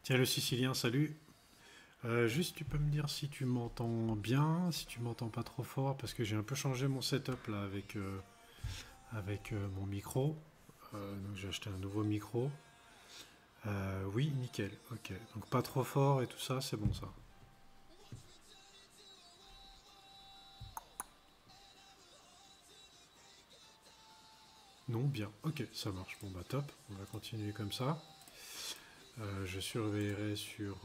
Tiens, le Sicilien, salut. Juste, tu peux me dire si tu m'entends bien, si tu m'entends pas trop fort, parce que j'ai un peu changé mon setup là avec mon micro. Donc j'ai acheté un nouveau micro. Oui, nickel. Ok. Donc pas trop fort et tout ça, c'est bon ça. Non, bien. Ok, ça marche. Bon bah top. On va continuer comme ça. Je surveillerai sur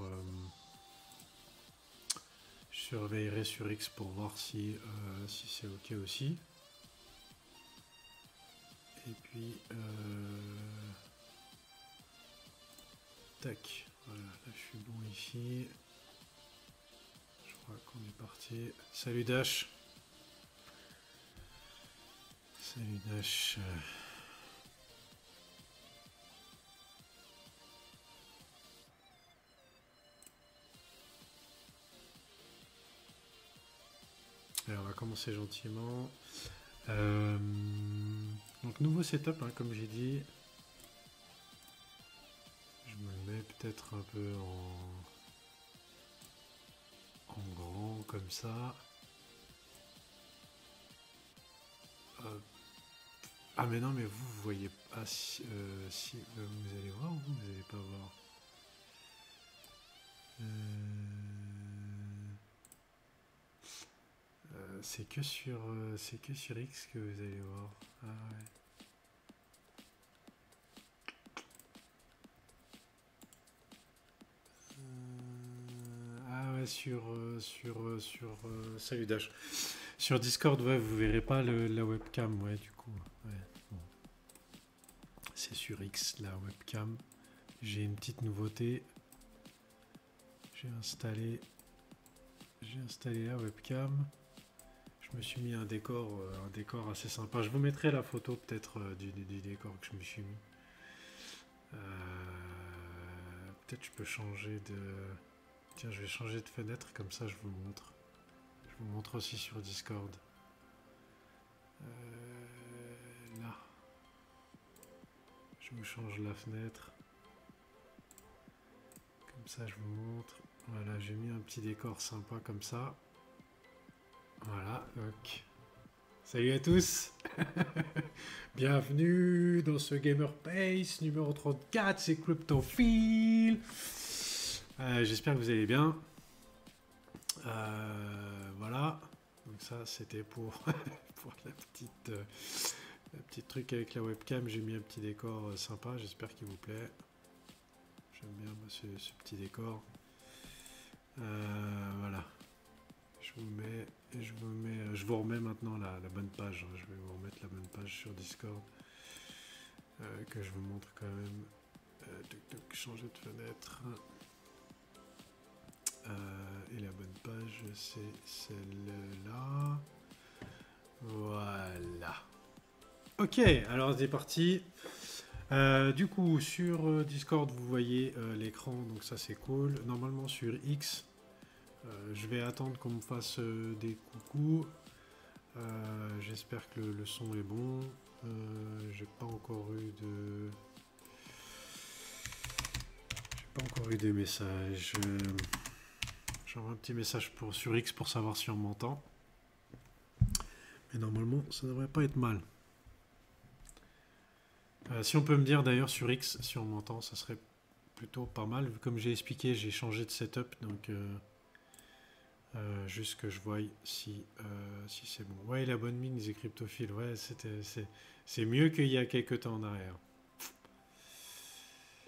X pour voir si c'est ok aussi. Et puis tac. Voilà, là je suis bon ici. Je crois qu'on est parti. Salut Dash. Salut Dash. Alors on va commencer gentiment. Euh, donc nouveau setup, hein, comme j'ai dit. Je me mets peut-être un peu en grand comme ça. Hop. Ah mais non mais vous voyez pas si vous allez voir ou vous n'allez pas voir. C'est que sur X que vous allez voir. Ah ouais. Ah ouais, salut Dash. Sur Discord, ouais, vous verrez pas la webcam, ouais, du coup. Ouais, bon. C'est sur X, la webcam. J'ai une petite nouveauté. J'ai installé, j'ai installé la webcam. Je me suis mis un décor assez sympa. Je vous mettrai la photo peut-être du décor que je me suis mis. Peut-être je peux changer de... Tiens, je vais changer de fenêtre, comme ça je vous montre. Je vous montre aussi sur Discord. Là, je vous change la fenêtre. Comme ça je vous montre. Voilà, j'ai mis un petit décor sympa comme ça. Voilà, donc... Salut à tous. Bienvenue dans ce Gamer Pace numéro 34, c'est Cryptophile. J'espère que vous allez bien. Voilà. Donc ça, c'était pour, pour la petite truc avec la webcam. J'ai mis un petit décor sympa. J'espère qu'il vous plaît. J'aime bien moi, ce petit décor. Voilà. Je vous remets maintenant la bonne page. Je vais vous remettre la bonne page sur Discord. Que je vous montre quand même. Changer de fenêtre. Et la bonne page, c'est celle-là. Voilà. Ok, alors c'est parti. Du coup, sur Discord, vous voyez l'écran, donc ça c'est cool. Normalement sur X, je vais attendre qu'on me fasse des coucous. J'espère que le son est bon. J'ai pas encore eu de messages. J'envoie un petit message sur X pour savoir si on m'entend. Mais normalement, ça devrait pas être mal. Si on peut me dire d'ailleurs sur X si on m'entend, ça serait plutôt pas mal. Comme j'ai expliqué, j'ai changé de setup, donc juste que je voie si c'est bon. Ouais, la bonne mine des cryptophiles, ouais, c'est mieux qu'il y a quelques temps en arrière.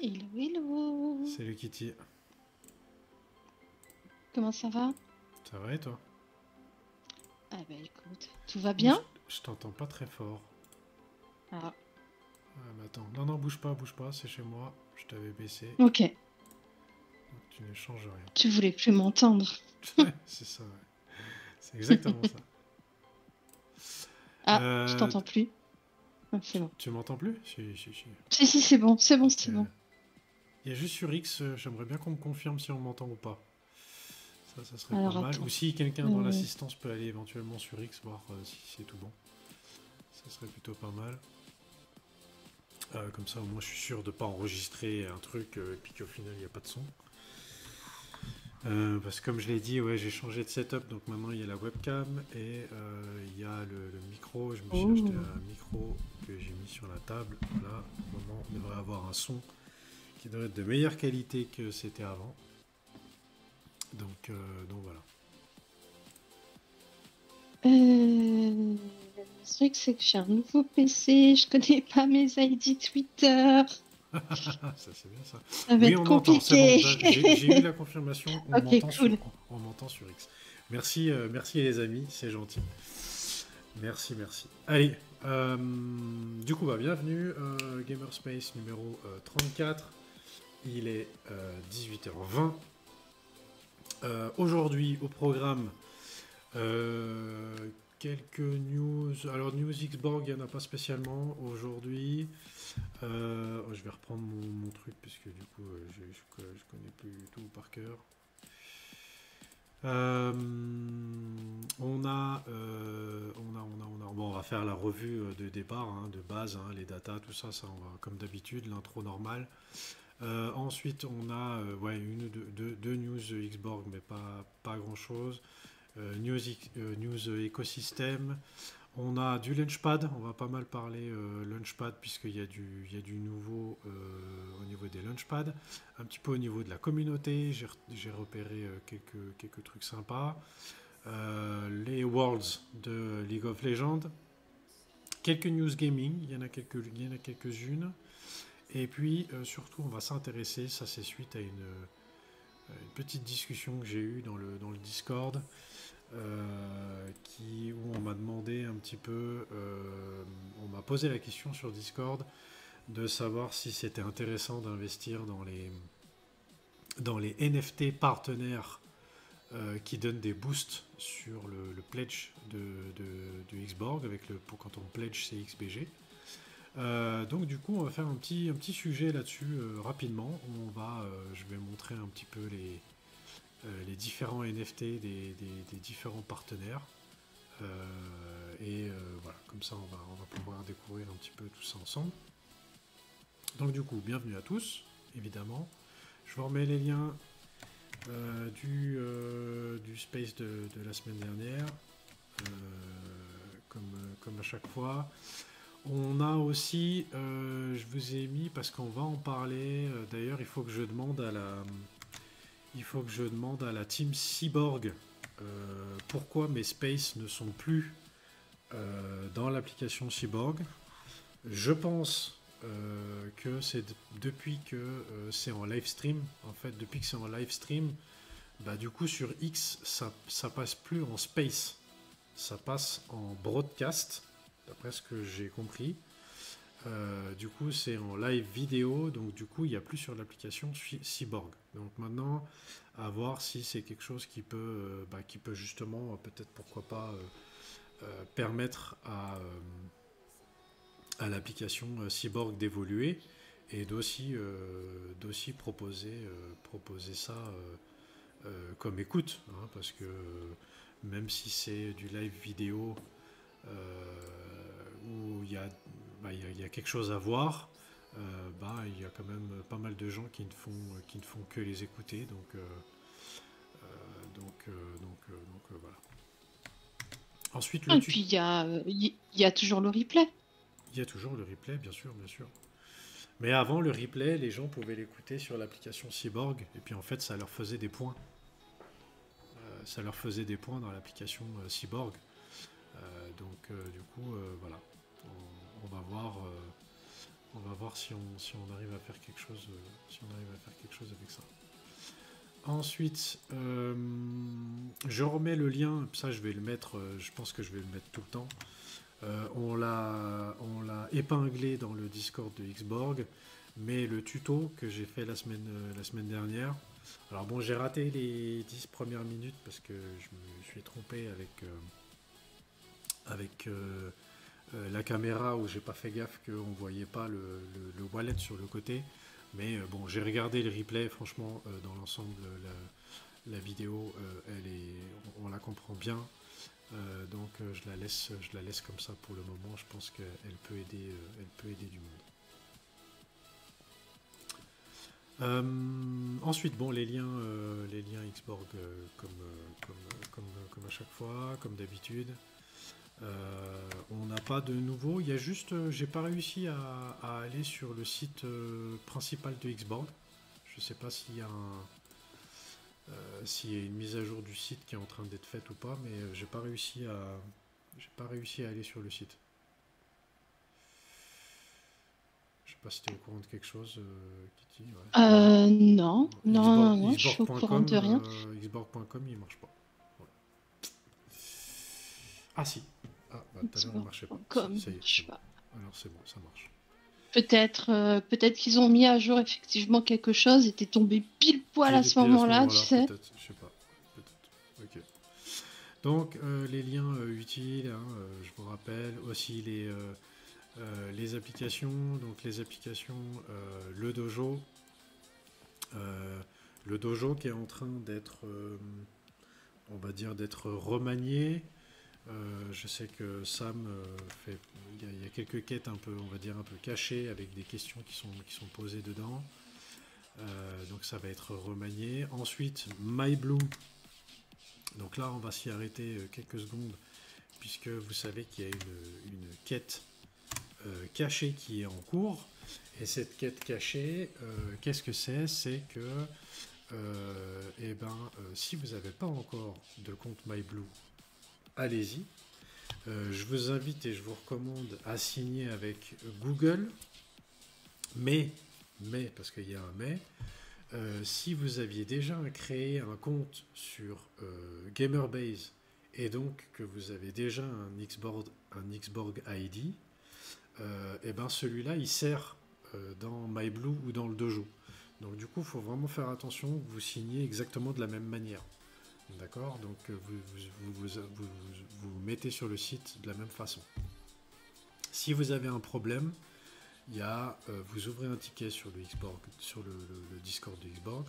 Hello, hello. Salut Kitty. Comment ça va? Ça va et toi? Ah bah écoute, tout va bien? Je t'entends pas très fort. Ah, Ah, mais attends, non, bouge pas, c'est chez moi. Je t'avais baissé. ok. Donc tu ne changes rien. Tu voulais plus m'entendre. Ouais, c'est ça, ouais. C'est exactement ça. Ah, je t'entends plus. Ah, c'est bon. Tu m'entends plus? Si, c'est bon, c'est bon. Il y a juste sur X, j'aimerais bien qu'on me confirme si on m'entend ou pas. Ça serait Alors pas mal. attends. Ou si quelqu'un dans l'assistance peut aller éventuellement sur X voir si c'est tout bon. Ça serait plutôt pas mal. Comme ça, au moins, je suis sûr de ne pas enregistrer un truc et puis qu'au final, il n'y a pas de son. Parce que comme je l'ai dit, ouais, j'ai changé de setup, donc maintenant il y a la webcam et il y a le micro. Je me suis acheté un micro que j'ai mis sur la table. Là, au moment, on devrait avoir un son qui devrait être de meilleure qualité que c'était avant. Donc voilà. Le truc, c'est que j'ai un nouveau PC, je connais pas mes ID Twitter. Ça c'est bien ça. Ça va Oui, être on entend, c'est bon. compliqué. J'ai eu la confirmation. Ok, cool. On m'entend sur X. Merci, merci les amis, c'est gentil. Merci, merci. Allez, du coup, bienvenue, Gamerspace numéro 34. Il est 18h20. Aujourd'hui, au programme, quelques news. Alors, news Xborg, il n'y en a pas spécialement aujourd'hui. Je vais reprendre mon truc, parce que du coup, je connais plus tout par cœur. Bon, on va faire la revue de départ, hein, de base, hein, les datas, tout ça, ça on va, comme d'habitude, l'intro normale. Ensuite, on a deux news Xborg, mais pas grand-chose. News écosystème. On a du Launchpad, on va pas mal parler Launchpad puisqu'il y a du nouveau au niveau des Launchpads, un petit peu au niveau de la communauté, j'ai repéré quelques trucs sympas, les Worlds de League of Legends, quelques news gaming, il y en a quelques-unes, et puis surtout on va s'intéresser, ça c'est suite à une petite discussion que j'ai eue dans le Discord, où on m'a demandé un petit peu, on m'a posé la question sur Discord de savoir si c'était intéressant d'investir dans les NFT partenaires qui donnent des boosts sur le pledge de Xborg, quand on pledge CXBG. Donc du coup on va faire un petit sujet là-dessus rapidement. Je vais montrer un petit peu les différents NFT des différents partenaires. Voilà, comme ça on va pouvoir découvrir un petit peu tout ça ensemble. Donc du coup, bienvenue à tous, évidemment. Je vous remets les liens du space de la semaine dernière, comme à chaque fois. On a aussi, je vous ai mis, parce qu'on va en parler, d'ailleurs il faut que je demande à la team Cyborg pourquoi mes spaces ne sont plus dans l'application Cyborg. Je pense que c'est depuis que c'est en live stream. En fait, depuis que c'est en live stream, du coup sur X, ça passe plus en space. Ça passe en broadcast, d'après ce que j'ai compris. Du coup, c'est en live vidéo, donc du coup, il n'y a plus sur l'application Cyborg. Donc maintenant, à voir si c'est quelque chose qui peut justement, peut-être pourquoi pas, permettre à l'application Cyborg d'évoluer et d'aussi proposer ça comme écoute, hein, parce que même si c'est du live vidéo où il y a quelque chose à voir, il y a quand même pas mal de gens qui ne font que les écouter, donc voilà. Ensuite, Et puis il y a toujours le replay. Il y a toujours le replay, bien sûr, bien sûr. Mais avant le replay, les gens pouvaient l'écouter sur l'application Cyborg, et puis en fait, ça leur faisait des points. Ça leur faisait des points dans l'application Cyborg. Du coup, voilà. On va voir si on arrive à faire quelque chose, avec ça. Ensuite, je remets le lien. Ça, je vais le mettre. Je pense que je vais le mettre tout le temps. On l'a épinglé dans le Discord de Xborg, mais le tuto que j'ai fait la semaine dernière. Alors bon, j'ai raté les 10 premières minutes parce que je me suis trompé avec la caméra, où j'ai pas fait gaffe qu'on voyait pas le wallet sur le côté. Mais bon, j'ai regardé le replay. Franchement, dans l'ensemble, la vidéo, on la comprend bien. Je la laisse comme ça pour le moment. Je pense qu'elle elle peut aider du monde. Ensuite, bon, les liens Xborg comme à chaque fois, comme d'habitude. On n'a pas de nouveau. Il y a juste, j'ai pas réussi à aller sur le site principal de Xborg. Je sais pas s'il y a une mise à jour du site qui est en train d'être faite ou pas, mais j'ai pas réussi à aller sur le site. Je sais pas si tu es au courant de quelque chose, Kitty. Ouais. Non, non, non, je suis au courant de rien. Xborg.com, il marche pas. Ouais. Ah si. Ah, bah, tout à l'heure, il marchait pas. Comme, Ça y est, je sais bon. pas. Alors c'est bon, ça marche. Peut-être qu'ils ont mis à jour effectivement quelque chose et t'es tombé pile poil à ce moment-là, tu sais. Peut-être, je sais pas. Peut-être. Ok. Donc les liens utiles, hein, je vous rappelle aussi les applications. Donc les applications, le dojo. Le dojo qui est en train d'être, on va dire, d'être remanié. Je sais que Sam fait, il y a quelques quêtes un peu, on va dire, un peu cachées avec des questions qui sont posées dedans. Donc ça va être remanié. Ensuite, MyBlue. Donc là, on va s'y arrêter quelques secondes puisque vous savez qu'il y a une quête cachée qui est en cours. Et cette quête cachée, qu'est-ce que c'est? C'est que si vous n'avez pas encore de compte MyBlue, allez-y. Je vous invite et je vous recommande à signer avec Google, mais parce qu'il y a un mais, si vous aviez déjà créé un compte sur Gamerbase et donc que vous avez déjà un Xborg ID, et ben celui-là il sert dans MyBlue ou dans le dojo. Donc du coup, il faut vraiment faire attention que vous signez exactement de la même manière. D'accord? Donc vous mettez sur le site de la même façon. Si vous avez un problème, vous ouvrez un ticket sur le Xborg, sur le Discord de Xborg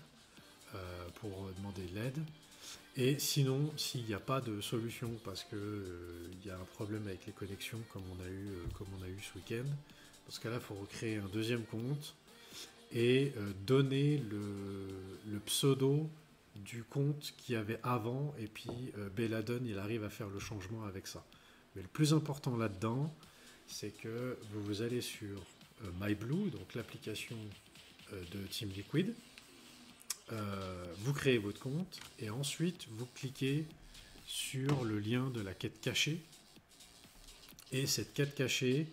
pour demander de l'aide. Et sinon, s'il n'y a pas de solution parce que il y a un problème avec les connexions comme on a eu ce week-end, dans ce cas-là, il faut recréer un deuxième compte et donner le pseudo du compte qu'il y avait avant, et puis Belladone, il arrive à faire le changement avec ça. Mais le plus important là-dedans, c'est que vous allez sur MyBlue, donc l'application de Team Liquid, vous créez votre compte, et ensuite vous cliquez sur le lien de la quête cachée, et cette quête cachée,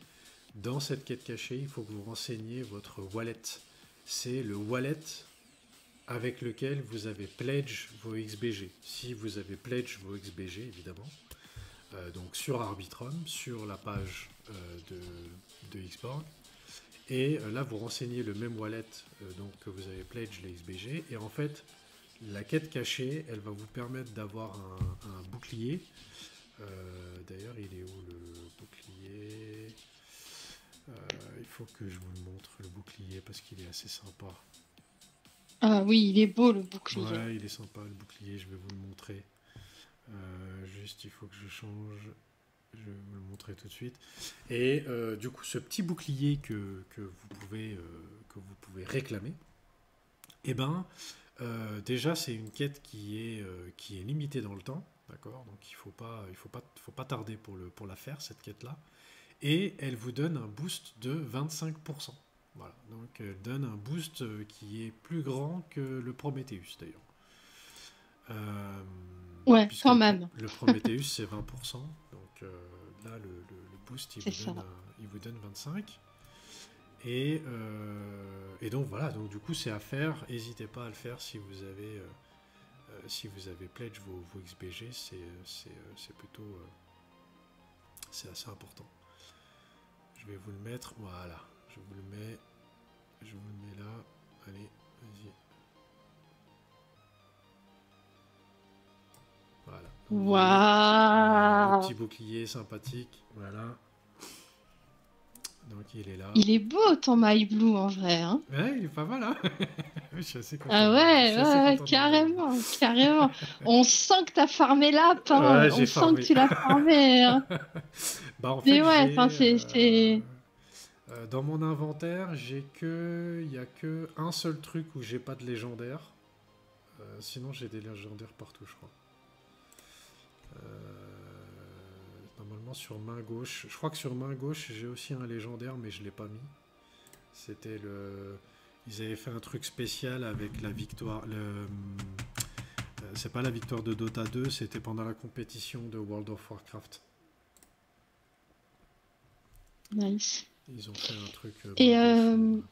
dans cette quête cachée, il faut que vous renseigniez votre wallet. C'est le wallet avec lequel vous avez pledge vos XBG. Si vous avez pledge vos XBG, évidemment, donc sur Arbitrum, sur la page de Xborg, et là vous renseignez le même wallet donc que vous avez pledge les XBG, et en fait la quête cachée, elle va vous permettre d'avoir un bouclier. D'ailleurs, il est où le bouclier? Il faut que je vous le montre, le bouclier, parce qu'il est assez sympa. Ah oui, il est beau le bouclier. Ouais, il est sympa le bouclier, je vais vous le montrer. Juste, il faut que je change. Je vais vous le montrer tout de suite. Et du coup, ce petit bouclier que vous pouvez réclamer, eh ben, déjà, c'est une quête qui est limitée dans le temps. D'accord? Donc, il faut pas tarder pour la faire, cette quête-là. Et elle vous donne un boost de 25%. Voilà, donc elle donne un boost qui est plus grand que le Prometheus d'ailleurs. Ouais, quand même. Le Prometheus c'est 20%, donc là le boost il vous donne 25%. Et donc voilà, donc du coup c'est à faire, n'hésitez pas à le faire si vous avez pledge vos XBG, c'est plutôt c'est assez important. Je vais vous le mettre, voilà. Je vous le mets là. Allez, vas-y. Voilà. Waouh! Le petit bouclier sympathique. Voilà. Donc il est là. Il est beau ton MyBlue en vrai. Hein, ouais, il est pas mal, hein. Je suis assez Ah content je ouais, suis assez ouais, ouais, content de l'avoir eu. carrément, carrément. On sent que t'as farmé l'app, hein. Ouais, On j'ai sent que farmé. tu l'as farmé, hein. Bah en fait Mais ouais, enfin, j'ai dans mon inventaire il y a que un seul truc où j'ai pas de légendaire. Sinon j'ai des légendaires partout je crois. Normalement sur main gauche, je crois que sur main gauche j'ai aussi un légendaire mais je l'ai pas mis. C'était le Ils avaient fait un truc spécial avec la victoire c'est pas la victoire de Dota 2, c'était pendant la compétition de World of Warcraft. nice. Ils ont fait un truc main Et gauche.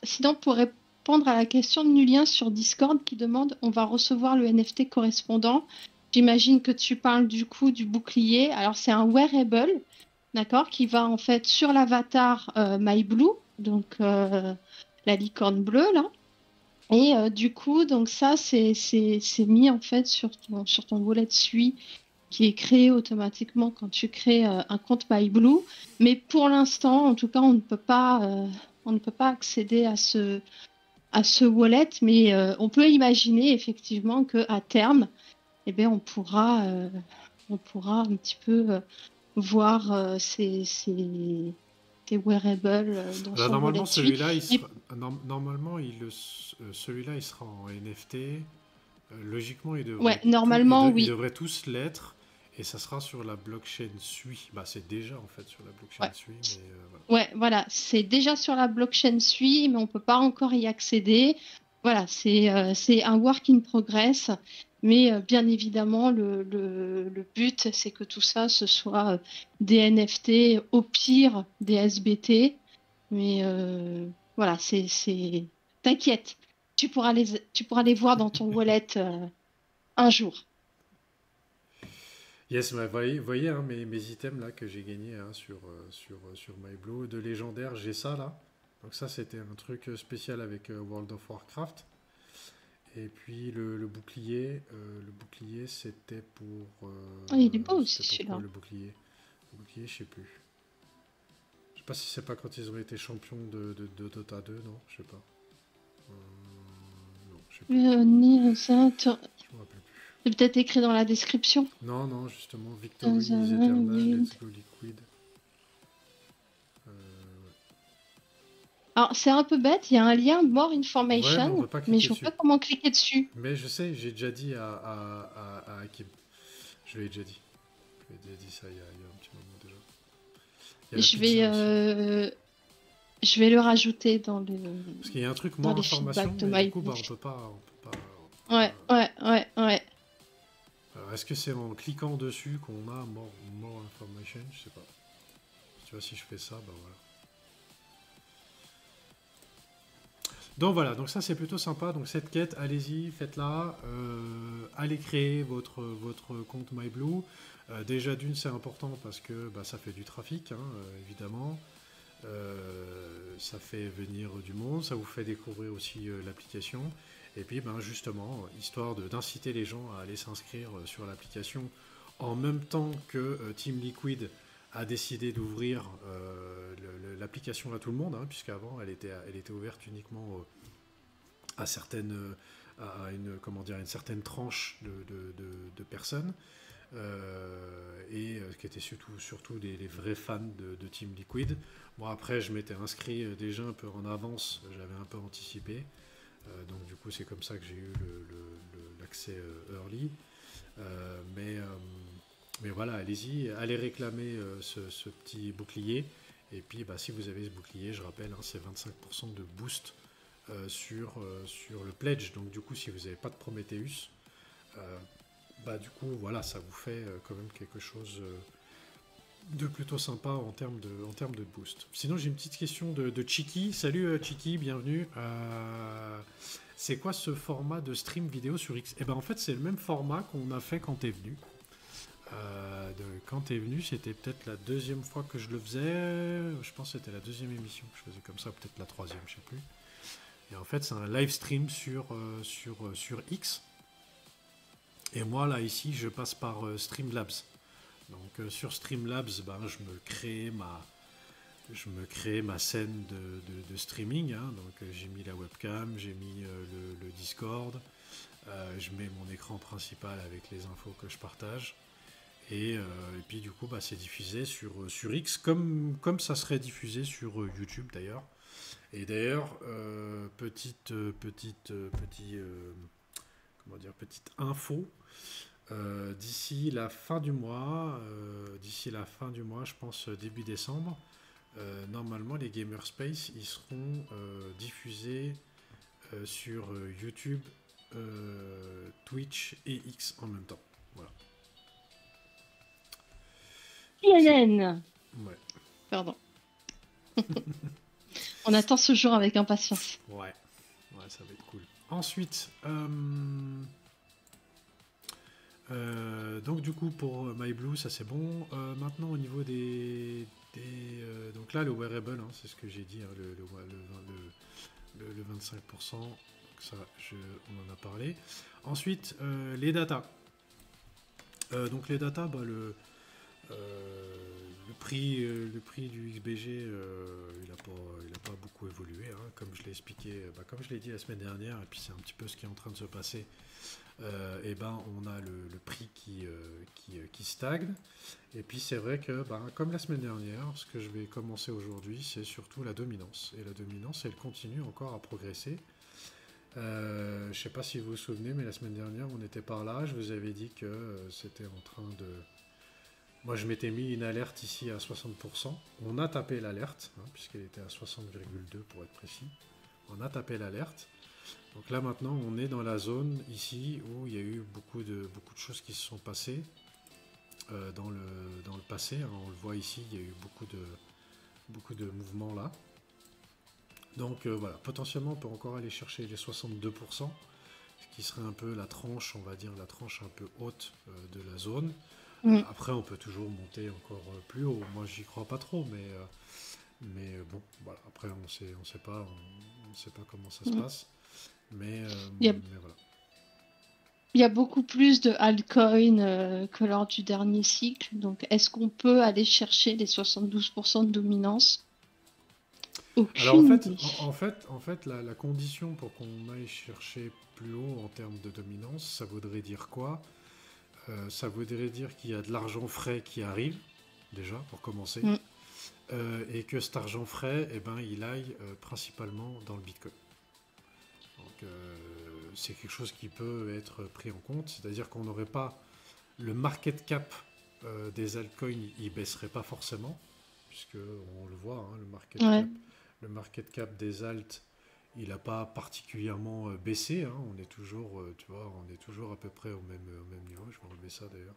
sinon, pour répondre à la question de Nulien sur Discord qui demande, on va recevoir le NFT correspondant. J'imagine que tu parles du coup du bouclier. Alors, c'est un wearable, d'accord, qui va en fait sur l'avatar MyBlue, donc la licorne bleue là. Et du coup, donc ça, c'est mis en fait sur ton wallet Sui qui est créé automatiquement quand tu crées un compte MyBlue. Mais pour l'instant, en tout cas, on ne peut pas accéder à ce wallet, mais on peut imaginer effectivement qu'à terme, eh bien, on pourra un petit peu voir ces wearables dans Alors, son wallet normalement, Sui. celui-là, Et normalement, celui-là, il sera en NFT. Logiquement, ouais, normalement, ils oui. devraient tous l'être. Et ça sera sur la blockchain Sui. Bah, c'est déjà en fait sur la blockchain Ouais. Sui, mais voilà. Ouais, voilà, c'est déjà sur la blockchain Sui, mais on peut pas encore y accéder. Voilà, c'est un work in progress, mais bien évidemment, le but, c'est que tout ça, ce soit des NFT, au pire des SBT. Mais voilà, T'inquiète, tu pourras les voir dans ton wallet un jour. Yes, bah, voyez hein, mes items là que j'ai gagnés hein, sur MyBlue. De légendaire, j'ai ça là. Donc ça, c'était un truc spécial avec World of Warcraft. Et puis le bouclier Ah, il est beau aussi c'était pour quoi celui-là. le bouclier? Le bouclier, je sais plus. Je sais pas si c'est pas quand ils ont été champions de Dota 2, non? Je sais pas. Non, je sais plus. Je me rappelle plus. C'est peut-être écrit dans la description. Non, non, justement, Victory is Eternal, Let's Go Liquid. Alors, c'est un peu bête, il y a un lien More Ouais, mais on Information, peut pas mais cliquer je vois dessus. pas comment cliquer dessus. Mais je sais, j'ai déjà dit à Hakim. Je lui ai déjà dit. Je lui ai déjà dit ça il y a un petit moment déjà. Il y a la Je pizza vais, aussi. je vais le rajouter Parce qu'il y a un truc dans more les information, feedbacks de mais du coup, bah, MyBlue. on peut Ouais, pas. ouais, ouais, ouais. Alors, est-ce que c'est en cliquant dessus qu'on a more information? Je sais pas. Tu vois, si je fais ça, bah voilà. Donc voilà, donc ça c'est plutôt sympa. Donc cette quête, allez-y, faites-la. Allez créer votre compte MyBlue. Déjà d'une, c'est important parce que bah, ça fait du trafic, hein, évidemment. Ça fait venir du monde, ça vous fait découvrir aussi l'application. Et puis ben, justement, histoire d'inciter les gens à aller s'inscrire sur l'application en même temps que Team Liquid a décidé d'ouvrir l'application à tout le monde, hein, puisqu'avant elle était ouverte uniquement à certaines, une certaine tranche de personnes, et qui étaient surtout les vrais fans de Team Liquid. Moi après je m'étais inscrit déjà un peu en avance, j'avais un peu anticipé, donc du coup c'est comme ça que j'ai eu l'accès early. Mais voilà, allez-y, allez réclamer ce petit bouclier. Et puis, bah, si vous avez ce bouclier, je rappelle, hein, c'est 25% de boost sur le pledge. Donc, du coup, si vous n'avez pas de Prometheus, bah, du coup, voilà, ça vous fait quand même quelque chose de plutôt sympa en termes de boost. Sinon, j'ai une petite question de Chiki. Salut Chiki, bienvenue. C'est quoi ce format de stream vidéo sur X? Eh ben, en fait, c'est le même format qu'on a fait quand t'es venu. Quand t'es venu, c'était peut-être la deuxième fois que je le faisais. Je pense que c'était la deuxième émission que je faisais comme ça, peut-être la troisième, je sais plus. Et en fait, c'est un live stream sur X. Et moi, là, ici, je passe par Streamlabs. Donc, sur Streamlabs, ben, je me crée je me crée ma scène de streaming, hein. Donc j'ai mis la webcam, j'ai mis le Discord, je mets mon écran principal avec les infos que je partage. Et puis du coup, bah, c'est diffusé sur X comme ça serait diffusé sur YouTube d'ailleurs. Et d'ailleurs, petite info, d'ici la fin du mois, je pense début décembre, normalement les Gamerspace ils seront diffusés sur YouTube, Twitch et X en même temps. Voilà. CNN. Ouais. Pardon. On attend ce jour avec impatience. Ouais, ça va être cool. Ensuite, donc du coup pour MyBlue, ça c'est bon. Maintenant au niveau donc là le wearable, hein, c'est ce que j'ai dit, hein, le 25%. Donc ça, on en a parlé. Ensuite, les datas. Donc les datas, bah, le prix du XBG, il n'a pas beaucoup évolué, hein, comme je l'ai expliqué, comme je l'ai dit la semaine dernière, et puis c'est un petit peu ce qui est en train de se passer. Et ben on a le prix qui stagne. Et puis c'est vrai que, comme la semaine dernière, ce que je vais commencer aujourd'hui, c'est surtout la dominance. Et la dominance, elle continue encore à progresser. Je ne sais pas si vous vous souvenez, mais la semaine dernière, on était par là. Je vous avais dit que c'était en train de... Moi, je m'étais mis une alerte ici à 60%. On a tapé l'alerte, hein, puisqu'elle était à 60,2 pour être précis. On a tapé l'alerte. Donc là, maintenant, on est dans la zone ici où il y a eu beaucoup de choses qui se sont passées dans le passé. Hein. On le voit ici, il y a eu beaucoup de mouvements là. Donc voilà, potentiellement, on peut encore aller chercher les 62%, ce qui serait un peu la tranche, on va dire, la tranche un peu haute de la zone. Après, on peut toujours monter encore plus haut. Moi, j'y crois pas trop, mais bon, voilà. Après, on sait pas comment ça se passe. Mais voilà. Il y a beaucoup plus de altcoins que lors du dernier cycle. Donc, est-ce qu'on peut aller chercher les 72% de dominance? Alors Aucune en fait, la condition pour qu'on aille chercher plus haut en termes de dominance, ça voudrait dire quoi? Ça voudrait dire qu'il y a de l'argent frais qui arrive, déjà, pour commencer, et que cet argent frais, eh ben, il aille principalement dans le Bitcoin. Donc c'est quelque chose qui peut être pris en compte, c'est-à-dire qu'on n'aurait pas le market cap des altcoins, il baisserait pas forcément, puisque on le voit, hein, le market cap des alts, il n'a pas particulièrement baissé, hein. On est toujours, tu vois, on est toujours à peu près au même niveau. Je vais enlever ça d'ailleurs.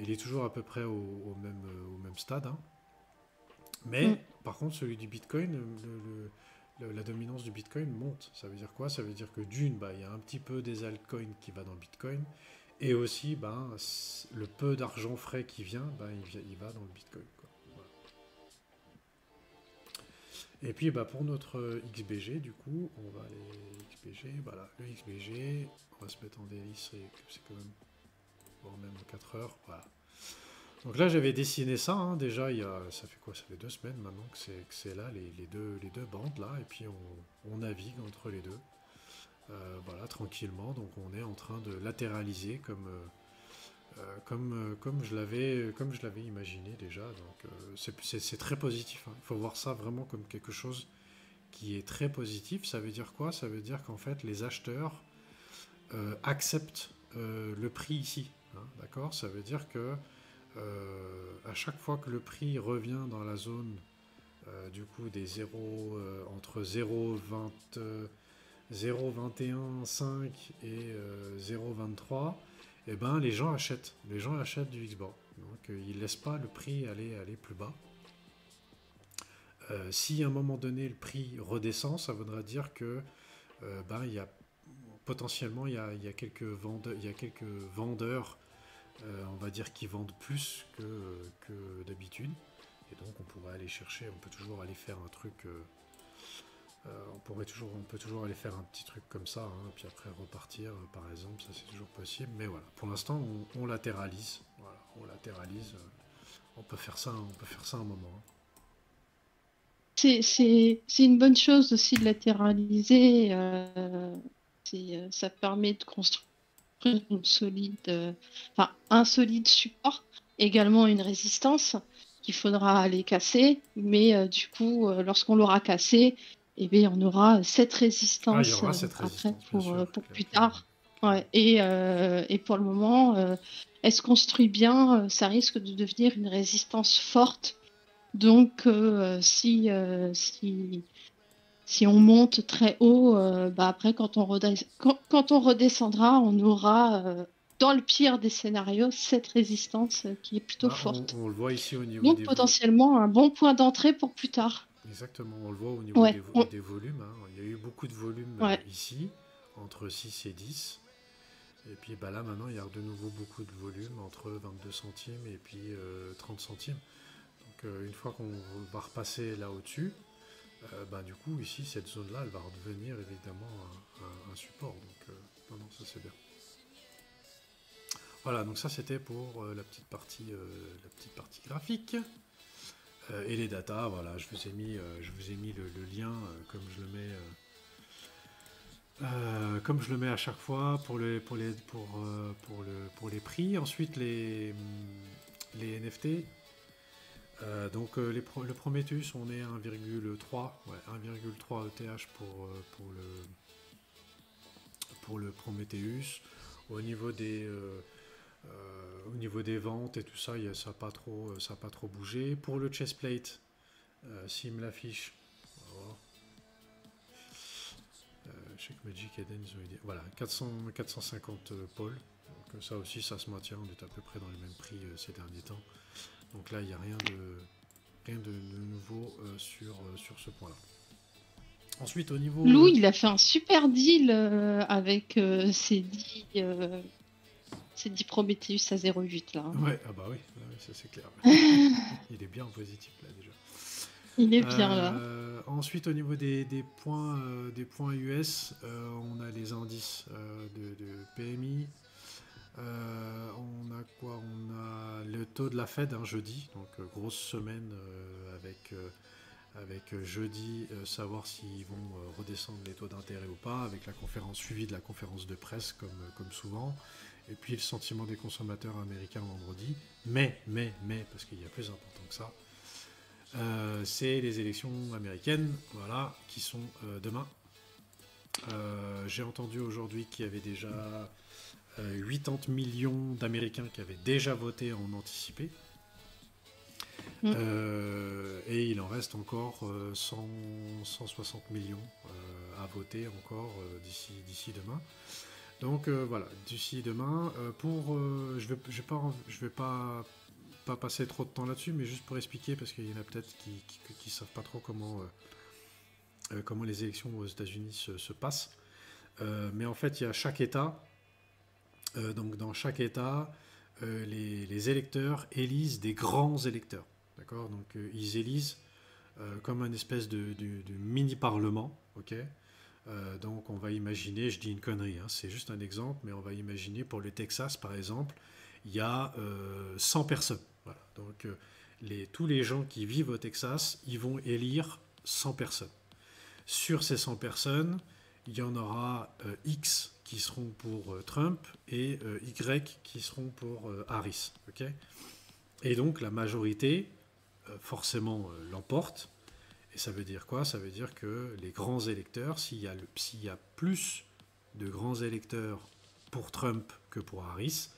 Il est toujours à peu près au même stade, hein. Mais par contre, celui du Bitcoin, la dominance du Bitcoin monte. Ça veut dire quoi? Ça veut dire que d'une, il y a un petit peu des altcoins qui va dans le Bitcoin, et aussi, le peu d'argent frais qui vient, il va dans le Bitcoin, quoi. Voilà. Et puis pour notre XBG, du coup, on va aller XBG, voilà, le XBG, on va se mettre en délice, c'est quand même, voire même en 4 heures, voilà. Donc là j'avais dessiné ça, hein, déjà ça fait quoi? Ça fait 2 semaines maintenant que c'est là, les deux bandes là, et puis on navigue entre les deux. Voilà, tranquillement, donc on est en train de latéraliser comme je l'avais imaginé déjà. Donc c'est très positif, hein. Il faut voir ça vraiment comme quelque chose qui est très positif. Ça veut dire quoi? Ça veut dire qu'en fait les acheteurs acceptent le prix ici, hein, d'accord? Ça veut dire que à chaque fois que le prix revient dans la zone du coup des 0 entre 0,20 0,21,5 et 0,23, et ben les gens achètent du Xbox. Donc ils ne laissent pas le prix aller plus bas. Si à un moment donné le prix redescend, ça voudra dire que il y a potentiellement il y a quelques vendeurs, on va dire, qui vendent plus que d'habitude. Et donc on pourrait aller chercher, on peut toujours aller faire un truc. On peut toujours aller faire un petit truc comme ça, hein, puis après repartir, par exemple, ça c'est toujours possible. Mais voilà, pour l'instant, on latéralise. Voilà, on latéralise. On peut faire ça un moment, hein. C'est une bonne chose aussi de latéraliser. Ça permet de construire une solide, enfin, un solide support, également une résistance qu'il faudra aller casser. Mais du coup, lorsqu'on l'aura cassé, eh bien, on aura cette Ah, il y résistance aura cette après résistance, bien sûr, pour plus clairement. tard. Ouais. Et pour le moment, elle se construit bien. Ça risque de devenir une résistance forte. Donc, si on monte très haut, bah après, quand on redescendra, on aura, dans le pire des scénarios, cette résistance qui est plutôt Bah, forte. on le voit ici au niveau Donc, des potentiellement, un bon point d'entrée pour plus tard. Exactement, on le voit au niveau Ouais, des volumes, hein. Il y a eu beaucoup de volumes ouais. ici, entre 6 et 10. Et puis bah, là maintenant il y a de nouveau beaucoup de volume entre 22 centimes et puis 30 centimes. Donc une fois qu'on va repasser là au-dessus, bah, du coup ici cette zone-là elle va redevenir évidemment un support. Donc non, non, ça c'est bien. Voilà, donc ça c'était pour la petite partie graphique. Et les datas, voilà, je vous ai mis le lien comme je le mets à chaque fois pour les prix. Ensuite, les NFT. Le Prometheus, on est à 1,3 ouais, 1,3 ETH pour le Prometheus. Au niveau au niveau des ventes et tout ça, ça n'a pas trop bougé. Pour le chestplate, s'il me l'affiche, Check Magic Eden, voilà, 450 pôles. Donc ça aussi, ça se maintient. On est à peu près dans les mêmes prix ces derniers temps. Donc là, il n'y a rien de nouveau sur ce point-là. Ensuite, au niveau... Lou, il a fait un super deal avec ses 10 Prometheus à 0,8 là. Ouais, ah bah oui, ça c'est clair. Il est bien en positif là déjà. Il est bien là. Ensuite, au niveau des points US, on a les indices de PMI. On a quoi? On a le taux de la Fed jeudi, donc grosse semaine avec jeudi savoir s'ils vont redescendre les taux d'intérêt ou pas, avec la conférence suivie de la conférence de presse comme souvent, et puis le sentiment des consommateurs américains vendredi. Mais, parce qu'il y a plus important que ça, c'est les élections américaines, voilà, qui sont demain. J'ai entendu aujourd'hui qu'il y avait déjà 80 millions d'Américains qui avaient déjà voté en anticipé. Et il en reste encore 160 millions à voter encore d'ici demain. Donc voilà, d'ici demain, je vais pas passer trop de temps là-dessus, mais juste pour expliquer, parce qu'il y en a peut-être qui savent pas trop comment les élections aux États-Unis se passent. Mais en fait, il y a chaque État, donc dans chaque État, les électeurs élisent des grands électeurs. D'accord. Donc ils élisent comme un espèce de mini-parlement. Ok. Donc on va imaginer, je dis une connerie, c'est juste un exemple, mais on va imaginer pour le Texas par exemple, il y a 100 personnes. Voilà. Donc tous les gens qui vivent au Texas, ils vont élire 100 personnes. Sur ces 100 personnes, il y en aura X qui seront pour Trump et Y qui seront pour Harris. Okay. Et donc la majorité, forcément, l'emporte. Et ça veut dire quoi? Ça veut dire que les grands électeurs, s'il y a plus de grands électeurs pour Trump que pour Harris,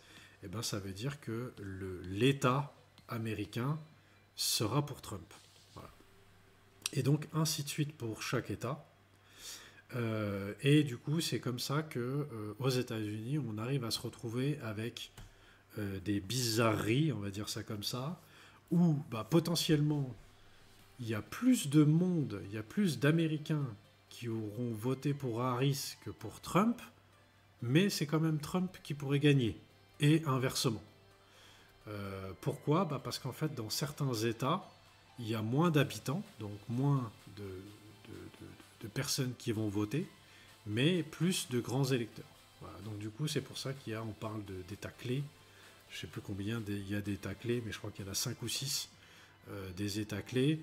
eh ben, ça veut dire que l'État américain sera pour Trump. Voilà. Et donc ainsi de suite pour chaque État. Et du coup, c'est comme ça que aux États-Unis, on arrive à se retrouver avec des bizarreries, on va dire ça comme ça, où bah, potentiellement il y a plus de monde, il y a plus d'Américains qui auront voté pour Harris que pour Trump, mais c'est quand même Trump qui pourrait gagner, et inversement. Pourquoi? Bah parce qu'en fait, dans certains États, il y a moins d'habitants, donc moins de personnes qui vont voter, mais plus de grands électeurs. Voilà, donc du coup, c'est pour ça on parle d'États clés. Je ne sais plus combien il y a d'États clés, mais je crois qu'il y en a 5 ou 6 des États clés.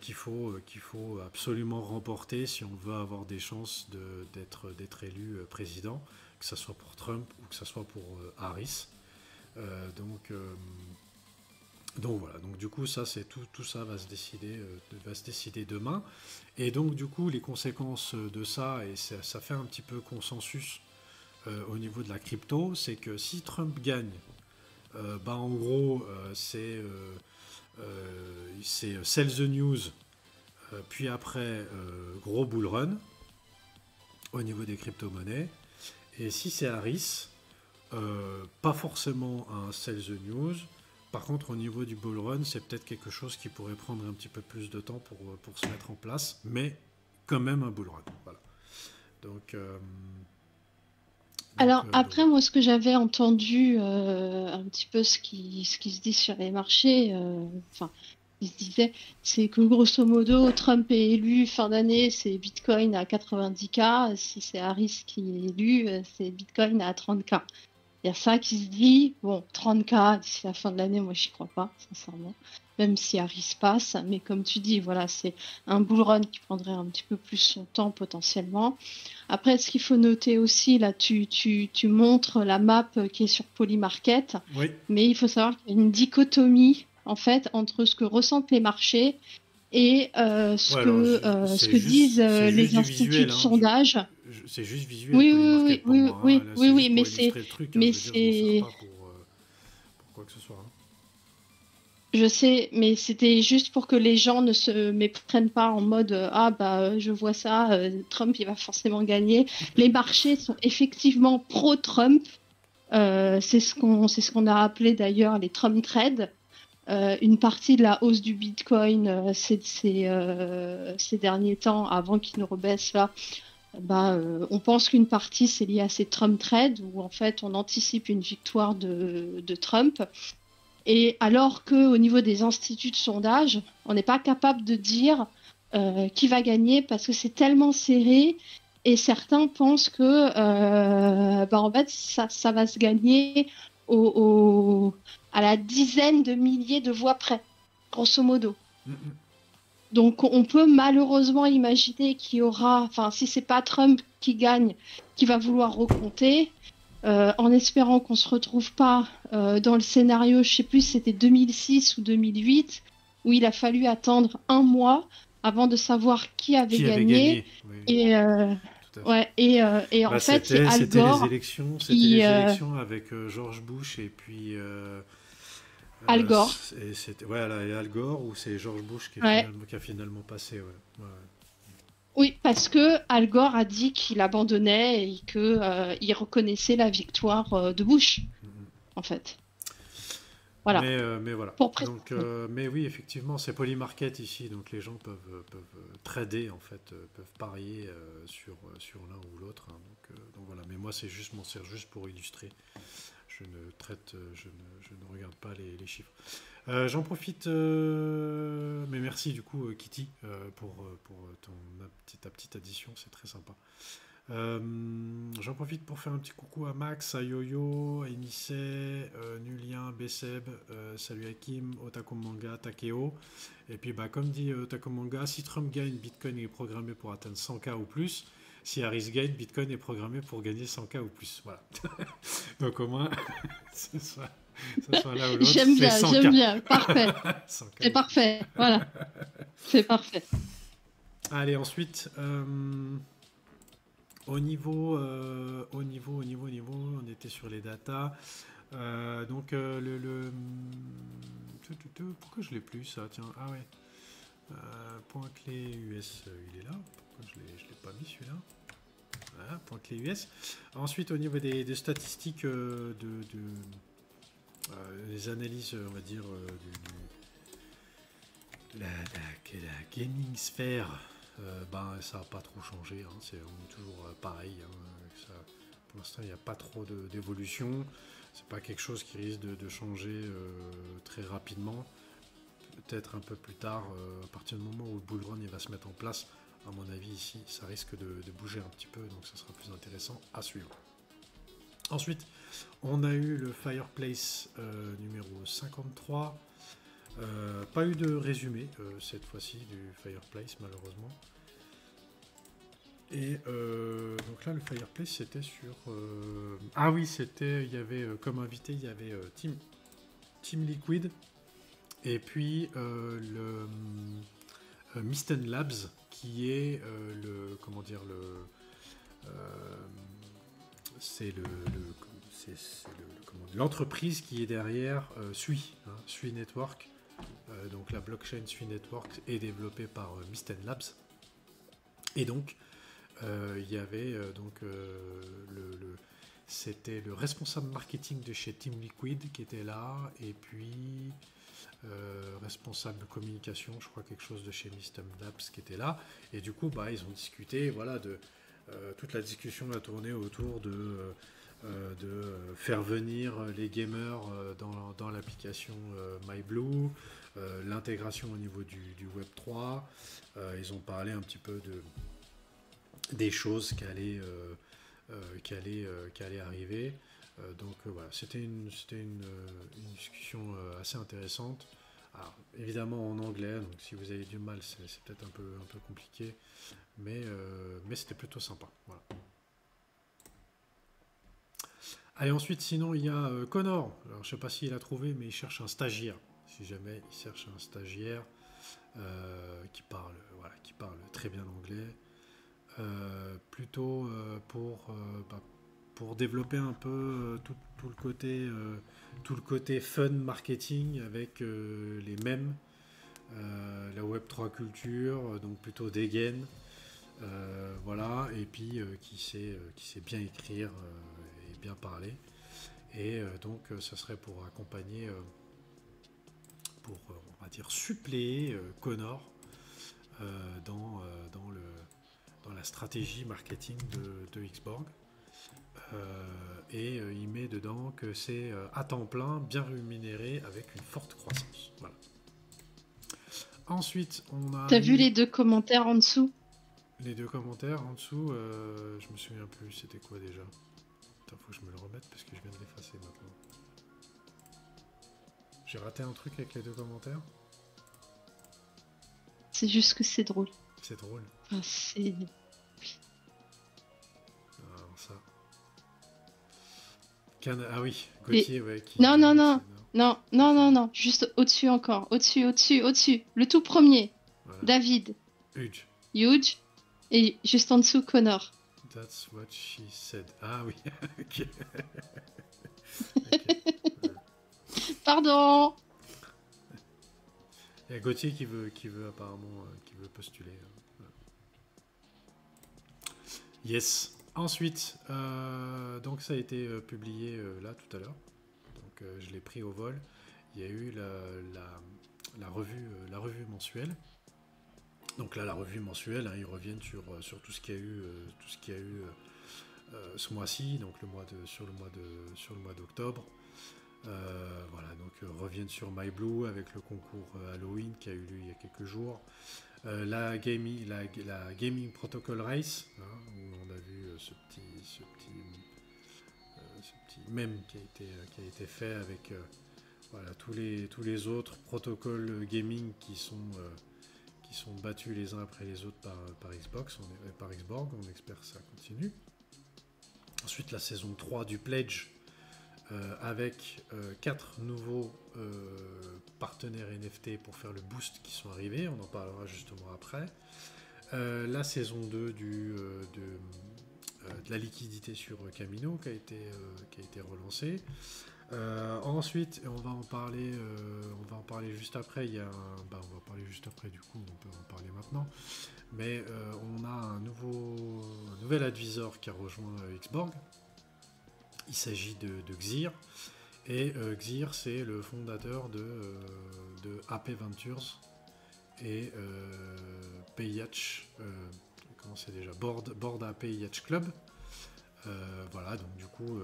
qu'il faut absolument remporter si on veut avoir des chances d'être élu président, que ce soit pour Trump ou que ce soit pour Harris. Euh, donc, euh, donc voilà, donc du coup ça c'est tout ça va se décider demain. Et donc du coup les conséquences de ça, et ça fait un petit peu consensus au niveau de la crypto, c'est que si Trump gagne, en gros c'est sell the news, puis après gros bull run au niveau des crypto-monnaies. Et si c'est Harris, pas forcément un sell the news. Par contre, au niveau du bull run, c'est peut-être quelque chose qui pourrait prendre un petit peu plus de temps pour se mettre en place, mais quand même un bull run. Voilà. Donc, Alors après, donc, moi, ce que j'avais entendu, un petit peu ce qui se dit sur les marchés, enfin, il se disait, c'est que grosso modo, Trump est élu fin d'année, c'est Bitcoin à 90K. Si c'est Harris qui est élu, c'est Bitcoin à 30K. Il y a ça qui se dit, bon, 30K d'ici la fin de l'année, moi, j'y crois pas, sincèrement. Même si Harris passe, mais comme tu dis, voilà, c'est un bull run qui prendrait un petit peu plus son temps potentiellement. Après, ce qu'il faut noter aussi, là, tu montres la map qui est sur Polymarket, oui, mais il faut savoir qu'il y a une dichotomie, en fait, entre ce que ressentent les marchés et ouais, alors ce que disent c'est juste les du instituts visuel, de hein. sondage. C'est juste visuel, Oui, oui, Polymarket pour oui, moi, hein. oui, Là, oui, c'est oui, juste pour illustrer le truc, hein. mais Je veux dire, je m'en sers c'est, pas pour quoi que ce soit, hein. je sais, mais c'était juste pour que les gens ne se méprennent pas en mode ah bah je vois ça, Trump il va forcément gagner. Les marchés sont effectivement pro-Trump. C'est ce qu'on a appelé d'ailleurs les Trump trades. Une partie de la hausse du Bitcoin ces derniers temps, avant qu'il ne rebaisse là, on pense qu'une partie c'est lié à ces Trump trades où en fait on anticipe une victoire de Trump. Et alors qu'au niveau des instituts de sondage, on n'est pas capable de dire qui va gagner parce que c'est tellement serré et certains pensent que en fait, ça va se gagner à la dizaine de milliers de voix près, grosso modo. Mm, mm. Donc on peut malheureusement imaginer qu'il y aura, enfin si c'est pas Trump qui gagne, qui va vouloir recompter, en espérant qu'on se retrouve pas dans le scénario, je sais plus si c'était 2006 ou 2008, où il a fallu attendre un mois avant de savoir qui avait Qui avait gagné. gagné? Oui, Et, tout à fait. ouais, et en Bah, fait, c'est Al Gore c'était qui... les élections avec George Bush et puis Al Gore, et c'était voilà, et Al Gore, ou c'est George Bush ouais. qui a finalement passé, ouais. Ouais, ouais. Oui, parce que Al Gore a dit qu'il abandonnait et que il reconnaissait la victoire de Bush, Mm, mm. en fait. Voilà, Mais voilà. pour Donc, préciser. mais oui, effectivement, c'est Polymarket ici, donc les gens peuvent trader, en fait, peuvent parier sur l'un ou l'autre, hein. Donc voilà, mais moi, m'en sert juste pour illustrer. Je ne traite, je ne regarde pas les chiffres. J'en profite, mais merci du coup, Kitty, pour ta petite addition, c'est très sympa. J'en profite pour faire un petit coucou à Max, à Yoyo, à Inissé, Nulien, Beseb, salut Hakim, Otakomanga, Takeo. Et puis comme dit Otakomanga, si Trump gagne, Bitcoin est programmé pour atteindre 100K ou plus. Si Harris gagne, Bitcoin est programmé pour gagner 100K ou plus. Voilà. Donc au moins, ce soit l'un ou l'autre, c'est 100K. J'aime bien, parfait. 100K C'est ou plus. parfait, voilà, c'est parfait. Allez, ensuite, on était sur les datas. Pourquoi je l'ai plus ça? Tiens, ah ouais. Point clé US, il est là. Pourquoi je l'ai pas mis celui-là? Voilà, point clé US. Ensuite, au niveau des statistiques des analyses, on va dire, la gaming sphère, ça n'a pas trop changé, hein. On est toujours pareil, hein. Pour l'instant, il n'y a pas trop d'évolution. C'est pas quelque chose qui risque de changer très rapidement. Peut-être un peu plus tard, à partir du moment où le bull run il va se mettre en place, à mon avis ici, ça risque de bouger un petit peu, donc ça sera plus intéressant à suivre. Ensuite, on a eu le Fireplace numéro 53. Pas eu de résumé cette fois-ci du Fireplace malheureusement. Et donc là le Fireplace c'était sur... Ah oui, il y avait comme invité, il y avait Team Liquid et puis le Mysten Labs qui est comment dire, c'est l'entreprise qui est derrière Sui, Sui Network. Donc la blockchain Sui Network est développée par Mysten Labs. Et donc il y avait c'était le responsable marketing de chez Team Liquid qui était là, et puis responsable communication, je crois quelque chose de chez Mysten Labs qui était là. Et du coup, ils ont discuté, voilà, de toute la discussion a tourné autour de faire venir les gamers dans l'application MyBlue, l'intégration au niveau du Web3. Ils ont parlé un petit peu des choses qui allaient arriver. Donc voilà, c'était une discussion assez intéressante. Alors, évidemment en anglais, donc si vous avez du mal, c'est peut-être un peu compliqué, mais c'était plutôt sympa. Voilà. Allez, ensuite, sinon, il y a Connor. Alors, je ne sais pas s'il a trouvé, mais il cherche un stagiaire. Si jamais il cherche un stagiaire qui parle très bien anglais, plutôt pour développer un peu tout le côté fun marketing avec les mèmes, la Web3 culture, donc plutôt des gains, voilà, et puis qui sait bien écrire et bien parler. Et donc ça serait pour accompagner, on va dire suppléer Connor dans la stratégie marketing de Xborg. Et il met dedans que c'est à temps plein, bien rémunéré, avec une forte croissance. Voilà. Ensuite, on a... T'as vu les 2 commentaires en dessous? Les 2 commentaires en dessous, je me souviens plus, c'était quoi déjà? Attends, faut que je me le remette parce que je viens de l'effacer maintenant. J'ai raté un truc avec les 2 commentaires? C'est juste que c'est drôle. C'est drôle. Enfin, c'est... Alors ça... Ah oui, Gauthier, ouais. Non. Juste au-dessus encore. Au-dessus. Le tout premier. Voilà. David. Huge. Et juste en dessous, Connor. That's what she said. Ah oui. Ok. Pardon. Il y a Gauthier qui veut apparemment qui veut postuler. Yes. Ensuite, donc ça a été publié là tout à l'heure. Donc je l'ai pris au vol. Il y a eu la revue mensuelle. Donc là, la revue mensuelle, ils reviennent sur tout ce qu'il y a eu, ce mois-ci, donc sur le mois d'octobre. Voilà, donc reviennent sur MyBlue avec le concours Halloween qui a eu lieu il y a quelques jours. La Gaming Protocol Race, où on a vu ce petit mème qui a été fait avec voilà, tous les autres protocoles gaming qui sont battus les uns après les autres par Xbox, par Xborg. On espère que ça continue. Ensuite, la saison 3 du Pledge, avec 4 nouveaux partenaires NFT pour faire le boost qui sont arrivés. On en parlera justement après. La saison 2 de la liquidité sur Camino qui a été relancée. Ensuite, on va en parler juste après. On va parler juste après, du coup, on peut en parler maintenant. Mais on a un nouvel advisor qui a rejoint Xborg. Il s'agit de Xir. Et Xir, c'est le fondateur de AP Ventures et PIH. Comment c'est déjà? Board AP Yacht Club. Voilà, donc du coup,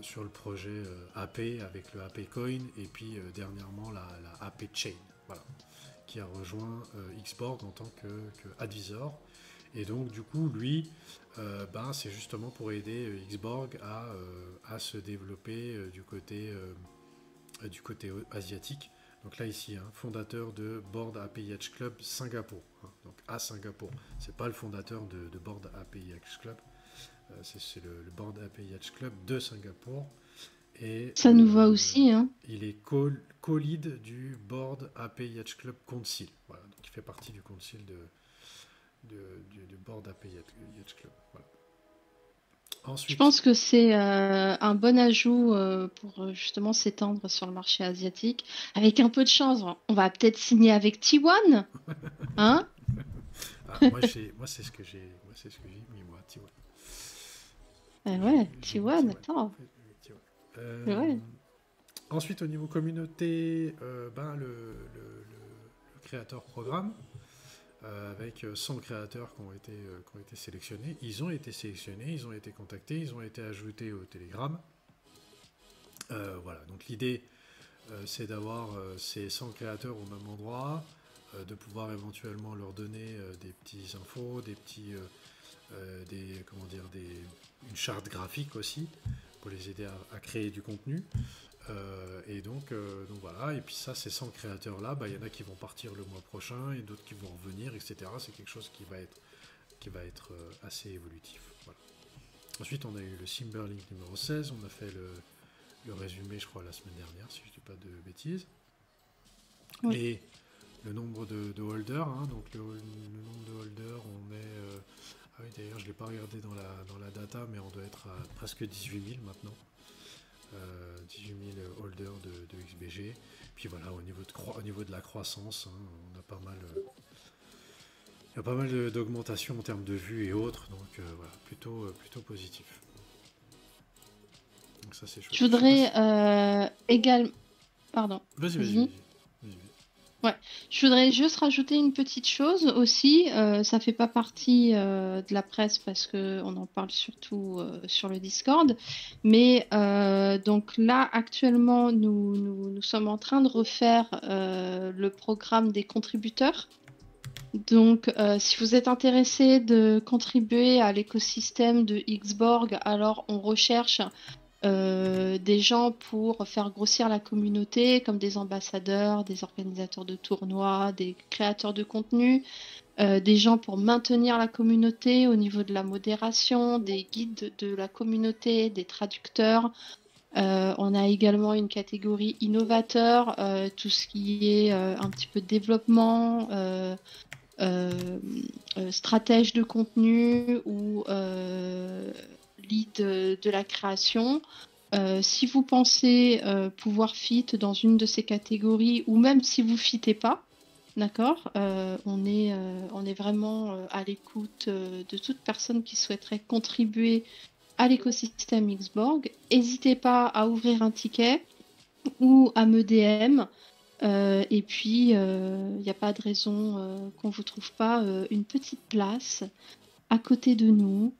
sur le projet AP avec le AP Coin et puis dernièrement la AP Chain, voilà, qui a rejoint Xborg en tant que advisor. Et donc du coup lui c'est justement pour aider Xborg à se développer du côté du côté asiatique. Donc là ici, hein, fondateur de Board APIH Club Singapour. Hein, donc à Singapour. C'est pas le fondateur de Board APIH Club. C'est le Board APIH Club de Singapour. Et Ça nous va aussi, hein. il est co-lead du Board APIH Club Council. Voilà, donc il fait partie du Council du Board APIH Club. Voilà. Ensuite, Je pense que c'est un bon ajout pour justement s'étendre sur le marché asiatique. Avec un peu de chance, on va peut-être signer avec T1, hein? moi c'est ce que j'ai mis moi, T1. Ouais, J'ai mis T1, T1. attends. Euh, Ouais. Ensuite, au niveau communauté, le créateur programme, avec 100 créateurs qui ont été sélectionnés. Ils ont été sélectionnés, ils ont été contactés, ils ont été ajoutés au Telegram. Voilà, donc l'idée, c'est d'avoir ces 100 créateurs au même endroit, de pouvoir éventuellement leur donner des petits infos, une charte graphique aussi, pour les aider à créer du contenu. Et donc voilà, et puis ça, ces 100 créateurs-là, il y en a qui vont partir le mois prochain et d'autres qui vont revenir, etc. C'est quelque chose qui va être assez évolutif. Voilà. Ensuite, on a eu le Simberlink numéro 16, on a fait le résumé, je crois, la semaine dernière, si je ne dis pas de bêtises. Oui. Et le nombre de holders, hein, donc le nombre de holders, on est... ah oui, d'ailleurs, je ne l'ai pas regardé dans la data, mais on doit être à presque 18 000 maintenant. 18 000 holders de XBG. Puis voilà, au niveau de la croissance, hein, on a pas mal... il y a pas mal d'augmentation en termes de vues et autres, donc voilà, plutôt positif. Donc ça c'est chouette. Je voudrais également... Pardon. Vas-y. Ouais, je voudrais juste rajouter une petite chose aussi. Ça fait pas partie de la presse parce que on en parle surtout sur le Discord. Mais donc là, actuellement, nous sommes en train de refaire le programme des contributeurs. Donc, si vous êtes intéressé de contribuer à l'écosystème de Xborg, alors on recherche des gens pour faire grossir la communauté, comme des ambassadeurs, des organisateurs de tournois, des créateurs de contenu, des gens pour maintenir la communauté au niveau de la modération, des guides de la communauté, des traducteurs. On a également une catégorie innovateur, tout ce qui est un petit peu développement, stratège de contenu ou lead de la création. Si vous pensez pouvoir fit dans une de ces catégories, ou même si vous fitez pas, d'accord, on est vraiment à l'écoute de toute personne qui souhaiterait contribuer à l'écosystème Xborg. N'hésitez pas à ouvrir un ticket ou à me DM. Et puis, il n'y a pas de raison qu'on ne vous trouve pas une petite place à côté de nous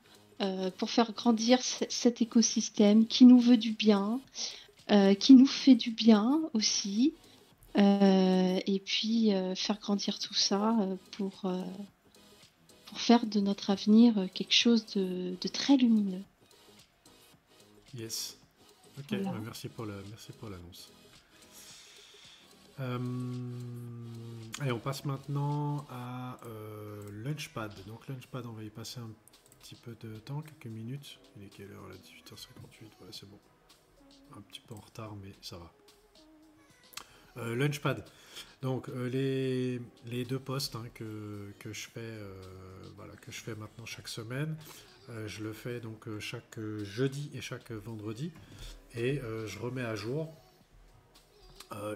pour faire grandir cet écosystème qui nous veut du bien, qui nous fait du bien aussi. Et puis, faire grandir tout ça pour faire de notre avenir quelque chose de très lumineux. Yes. Ok, Voilà. merci pour l'annonce. Et on passe maintenant à Launchpad. Donc Launchpad, on va y passer un petit peu de temps, quelques minutes. Il est quelle heure là? 18h58, ouais, c'est bon. Un petit peu en retard, mais ça va. Launchpad. Donc les deux posts hein, que je fais maintenant chaque semaine. Je le fais donc chaque jeudi et chaque vendredi. Et je remets à jour.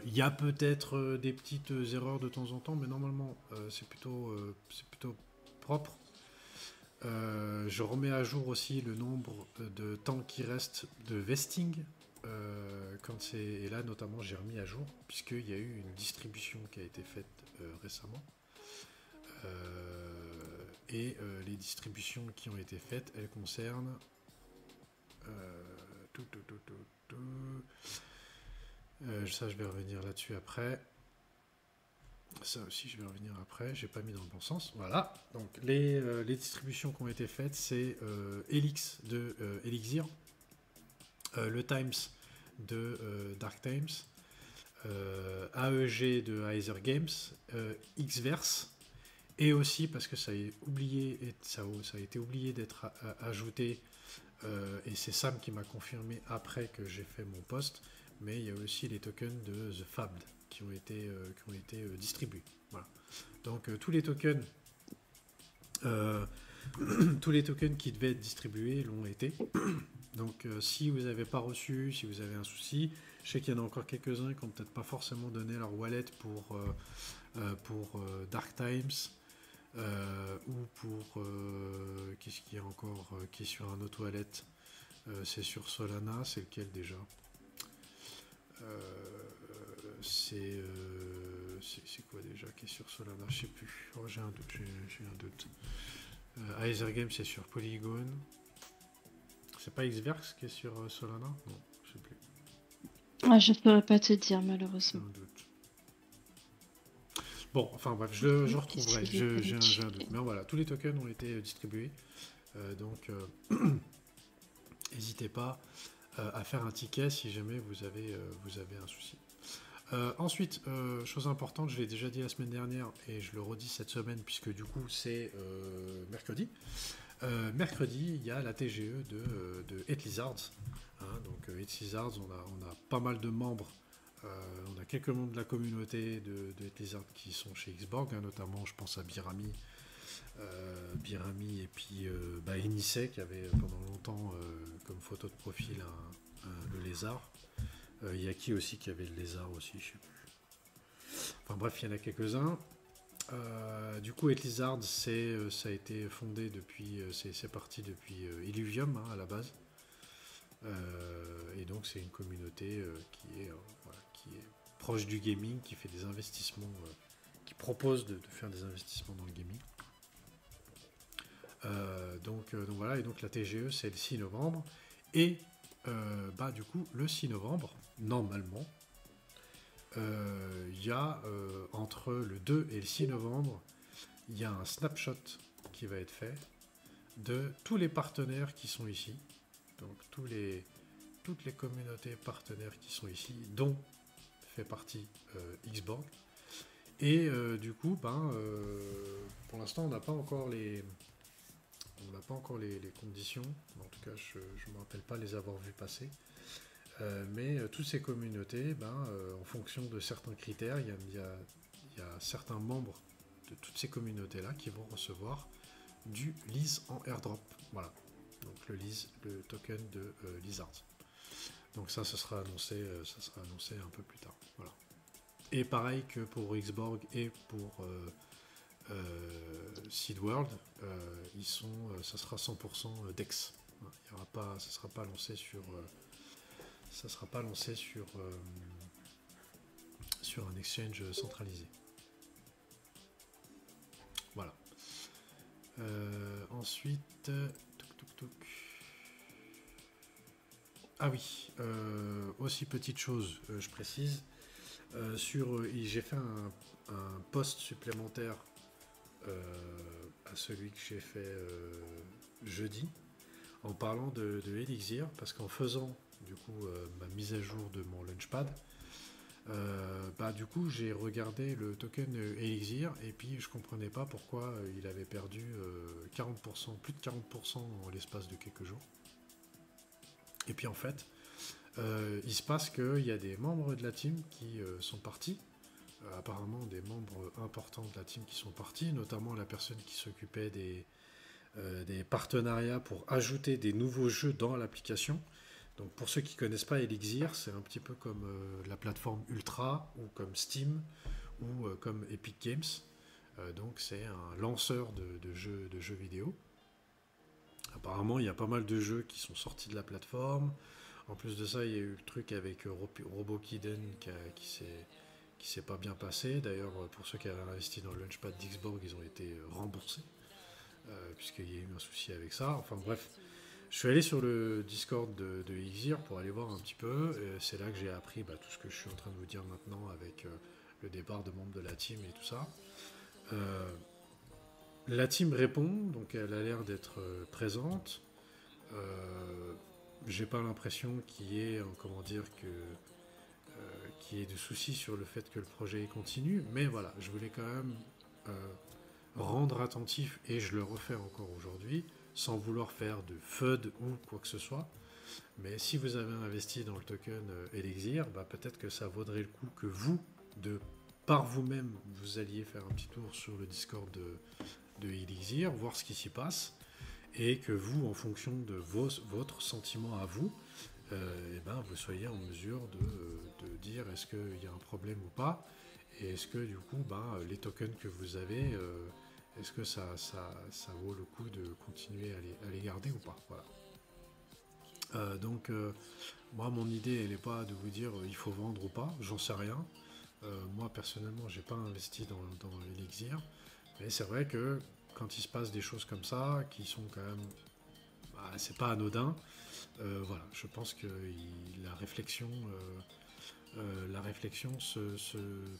Il y a peut-être des petites erreurs de temps en temps, mais normalement c'est plutôt propre. Je remets à jour aussi le nombre de temps qui reste de vesting. Et là notamment j'ai remis à jour puisqu'il y a eu une distribution qui a été faite récemment. Et les distributions qui ont été faites, elles concernent ça, je vais revenir là-dessus après. Ça aussi, je vais revenir après. J'ai pas mis dans le bon sens. Voilà. Donc, les distributions qui ont été faites, c'est Elix de Elixir, le Times de Dark Times AEG de Heiser Games, Xverse, et aussi parce que ça a été oublié d'être ajouté, et c'est Sam qui m'a confirmé après que j'ai fait mon post, mais il y a aussi les tokens de The Fabd qui ont été distribués. Voilà. Donc tous les tokens tous les tokens qui devaient être distribués l'ont été. Donc si vous n'avez pas reçu, si vous avez un souci, je sais qu'il y en a encore quelques-uns qui n'ont peut-être pas forcément donné leur wallet pour Dark Times, ou pour qu'est-ce qu'il y a encore qui est sur un autre wallet, c'est sur Solana, c'est lequel déjà, c'est quoi déjà qui est sur Solana, je sais plus, oh, j'ai un doute. Heiser Games c'est sur Polygon, c'est pas Xverse qui est sur Solana, non, je sais plus. Ah, je ne saurais pas te dire, malheureusement. J'ai un doute. Bon, enfin bref, je retrouverai, j'ai un doute. Mais voilà, tous les tokens ont été distribués, donc n'hésitez pas à faire un ticket si jamais vous avez un souci. Ensuite, chose importante, je l'ai déjà dit la semaine dernière et je le redis cette semaine puisque du coup c'est mercredi. Mercredi, il y a la TGE de Hate Lizards. Hein, donc Hate Lizards, on a pas mal de membres. On a quelques membres de la communauté de Hate Lizards qui sont chez Xborg, hein, notamment je pense à Birami et puis Enissé qui avait pendant longtemps comme photo de profil le lézard. Yaki aussi qui avait le lézard aussi, je sais plus. Enfin bref, il y en a quelques-uns. Du coup, Hate Lizards, ça a été fondé depuis, c'est parti depuis Illuvium hein, à la base. Et donc c'est une communauté qui est proche du gaming, qui fait des investissements, qui propose de faire des investissements dans le gaming. Donc voilà, et donc la TGE c'est le 6 novembre. Et du coup, le 6 novembre, normalement, il y a entre le 2 et le 6 novembre, il y a un snapshot qui va être fait de tous les partenaires qui sont ici. Donc toutes les communautés partenaires qui sont ici, dont fait partie Xborg. Et du coup, pour l'instant, on n'a pas encore les conditions. En tout cas, je ne me rappelle pas les avoir vues passer. Mais toutes ces communautés, en fonction de certains critères, il y a certains membres de toutes ces communautés-là qui vont recevoir du Liz en airdrop. Voilà. Donc le Liz, le token de Lizards. Donc ça sera annoncé un peu plus tard. Voilà. Et pareil que pour Xborg et pour Seedworld, ça sera 100% DEX. Il y aura pas, ça sera pas lancé sur un exchange centralisé. Voilà. Ensuite, ah oui, aussi petite chose, je précise, j'ai fait un post supplémentaire à celui que j'ai fait jeudi, en parlant de Elixir, parce qu'en faisant du coup ma mise à jour de mon Launchpad, du coup j'ai regardé le token Elixir et puis je comprenais pas pourquoi il avait perdu 40%, plus de 40% en l'espace de quelques jours. Et puis en fait, il se passe qu'il y a des membres de la team qui sont partis, apparemment des membres importants de la team qui sont partis, notamment la personne qui s'occupait des partenariats pour ajouter des nouveaux jeux dans l'application. Donc pour ceux qui ne connaissent pas Elixir, c'est un petit peu comme la plateforme Ultra ou comme Steam ou comme Epic Games. Donc c'est un lanceur de jeux vidéo. Apparemment il y a pas mal de jeux qui sont sortis de la plateforme. En plus de ça, il y a eu le truc avec Robokiden qui s'est pas bien passé. D'ailleurs, pour ceux qui avaient investi dans le Launchpad d'Xborg, ils ont été remboursés puisqu'il y a eu un souci avec ça. Enfin bref, je suis allé sur le Discord de Elixir pour aller voir un petit peu. C'est là que j'ai appris tout ce que je suis en train de vous dire maintenant avec le départ de membres de la team et tout ça. La team répond, donc elle a l'air d'être présente. J'ai pas l'impression qu'il y ait qu'il y ait de soucis sur le fait que le projet continue, mais voilà, je voulais quand même rendre attentif, et je le refais encore aujourd'hui, sans vouloir faire de FUD ou quoi que ce soit. Mais si vous avez investi dans le token Elixir, bah, peut-être que ça vaudrait le coup que vous, par vous-même, vous alliez faire un petit tour sur le Discord de Elixir, voir ce qui s'y passe, et que vous, en fonction de votre sentiment à vous, et ben, vous soyez en mesure de dire est-ce qu'il y a un problème ou pas, et est-ce que du coup, ben, les tokens que vous avez, est-ce que ça vaut le coup de continuer à les garder ou pas. Voilà. Donc, moi, mon idée, elle n'est pas de vous dire il faut vendre ou pas, j'en sais rien. Moi, personnellement, j'ai pas investi dans Elixir, mais c'est vrai que quand il se passe des choses comme ça, qui sont quand même, bah, c'est pas anodin. Voilà, je pense que la réflexion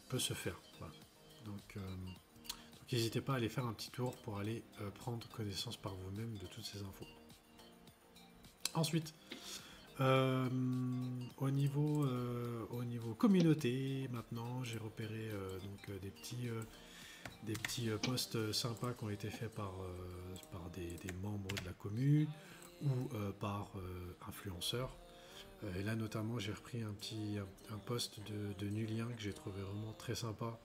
peut se faire. Voilà. Donc, n'hésitez pas à aller faire un petit tour pour aller prendre connaissance par vous-même de toutes ces infos. Ensuite, au niveau communauté, maintenant, j'ai repéré donc, des petits posts sympas qui ont été faits par des membres de la commu ou par influenceurs. Et là, notamment, j'ai repris un post de Nulien que j'ai trouvé vraiment très sympa.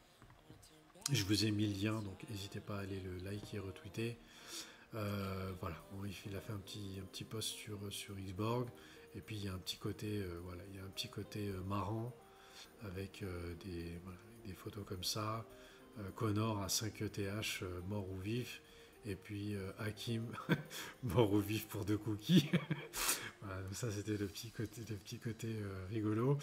Je vous ai mis le lien, donc n'hésitez pas à aller le liker et retweeter. Voilà, bon, il a fait un petit post sur Xborg, et puis il y a un petit côté, voilà, il y a un petit côté marrant avec des photos comme ça. Connor à 5 ETH, mort ou vif, et puis Hakim mort ou vif pour 2 cookies. Voilà, donc ça c'était le petit côté rigolo.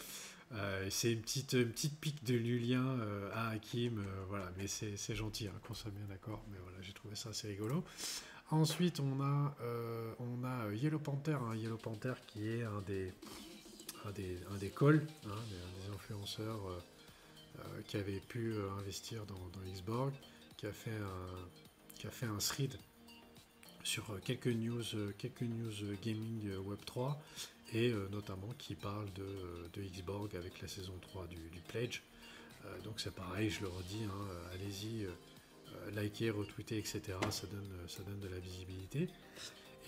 C'est une petite pique de Lulien à Hakim, voilà, mais c'est gentil, hein, qu'on soit bien d'accord, mais voilà, j'ai trouvé ça assez rigolo. Ensuite, on a Yellow Panther, hein, Yellow Panther qui est un des calls, hein, des influenceurs qui avait pu investir dans Xborg, qui a fait un thread sur quelques news gaming Web3, et notamment qui parle de Xborg avec la saison 3 du Pledge. Donc c'est pareil, je le redis, hein, allez-y, likez, retweetez, etc. Ça donne de la visibilité.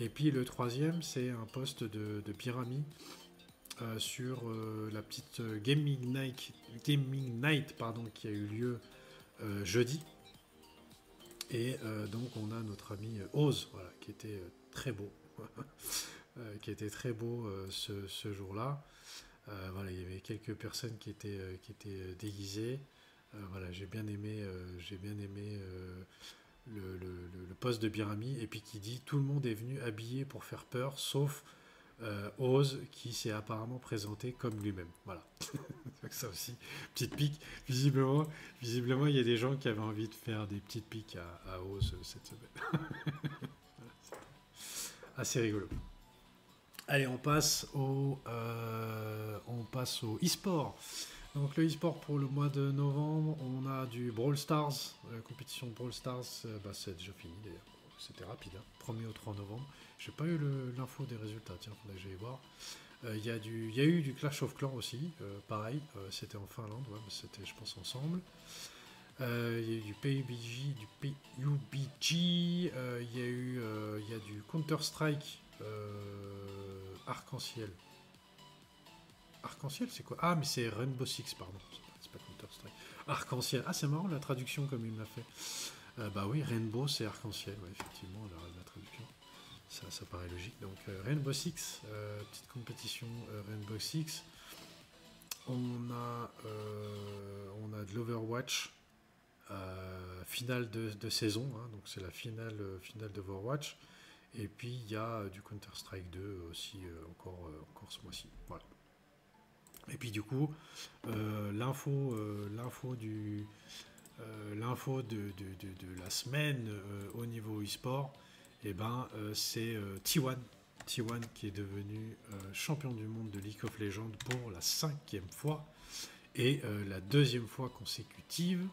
Et puis le troisième, c'est un post de Pyramid sur la petite Gaming Night qui a eu lieu jeudi. Et donc on a notre ami Oz, voilà, qui était très beau, ce jour-là. Voilà, il y avait quelques personnes qui étaient déguisées. Voilà, j'ai bien aimé le post de Birami, et puis qui dit tout le monde est venu habillé pour faire peur, sauf Oz qui s'est apparemment présenté comme lui-même. Voilà. Donc ça aussi, petite pique. Visiblement, il y a des gens qui avaient envie de faire des petites piques à Oz cette semaine. Assez rigolo. Allez, on passe au e-sport. Donc le e-sport pour le mois de novembre, on a du Brawl Stars, compétition de Brawl Stars, c'est déjà fini d'ailleurs, c'était rapide, hein. 1er au 3 novembre. J'ai pas eu l'info des résultats, tiens, faudrait que j'aille voir. Il y a eu du Clash of Clans aussi, pareil, c'était en Finlande, ouais, mais c'était je pense ensemble. Il y a eu du PUBG, il y a du Counter-Strike Arc-en-Ciel. Arc-en-ciel, c'est quoi? Ah, mais c'est Rainbow Six, pardon. C'est pas Counter-Strike. Arc-en-ciel. Ah, c'est marrant la traduction comme il me l'a fait. Bah oui, Rainbow, c'est arc-en-ciel. Ouais, effectivement, la traduction. Ça paraît logique. Donc, Rainbow Six, petite compétition Rainbow Six. On a de l'Overwatch, finale de saison. Hein, donc, c'est la finale d'Overwatch. Et puis, il y a du Counter-Strike 2 aussi, encore ce mois-ci. Voilà. Et puis du coup, l'info de la semaine au niveau e-sport, c'est T1 qui est devenu champion du monde de League of Legends pour la 5e fois et la 2e fois consécutive.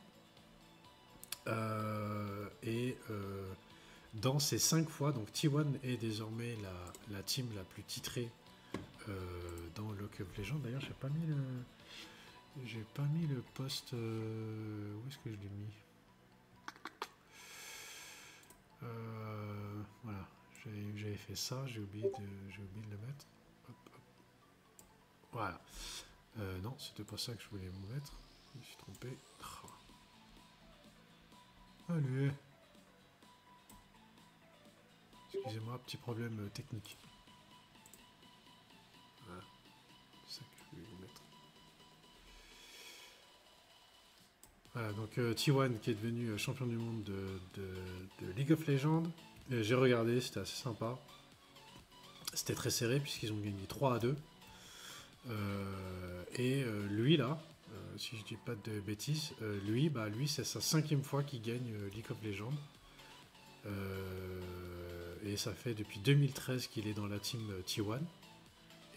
Dans ces 5 fois, donc T1 est désormais la team la plus titrée dans League of Legends. D'ailleurs, j'ai pas mis J'ai pas mis le post. Où est-ce que je l'ai mis? Voilà. J'avais fait ça, j'ai oublié de le mettre. Hop, hop. Voilà. Non, c'était pas ça que je voulais vous mettre. Je me suis trompé. Oh. Allez. Excusez-moi, petit problème technique. Voilà. C'est ça que je voulais vous mettre. Voilà, donc T1 qui est devenu champion du monde de League of Legends. J'ai regardé, c'était assez sympa. C'était très serré puisqu'ils ont gagné 3-2. Lui là, si je dis pas de bêtises, lui c'est sa 5e fois qu'il gagne League of Legends. Et ça fait depuis 2013 qu'il est dans la team T1.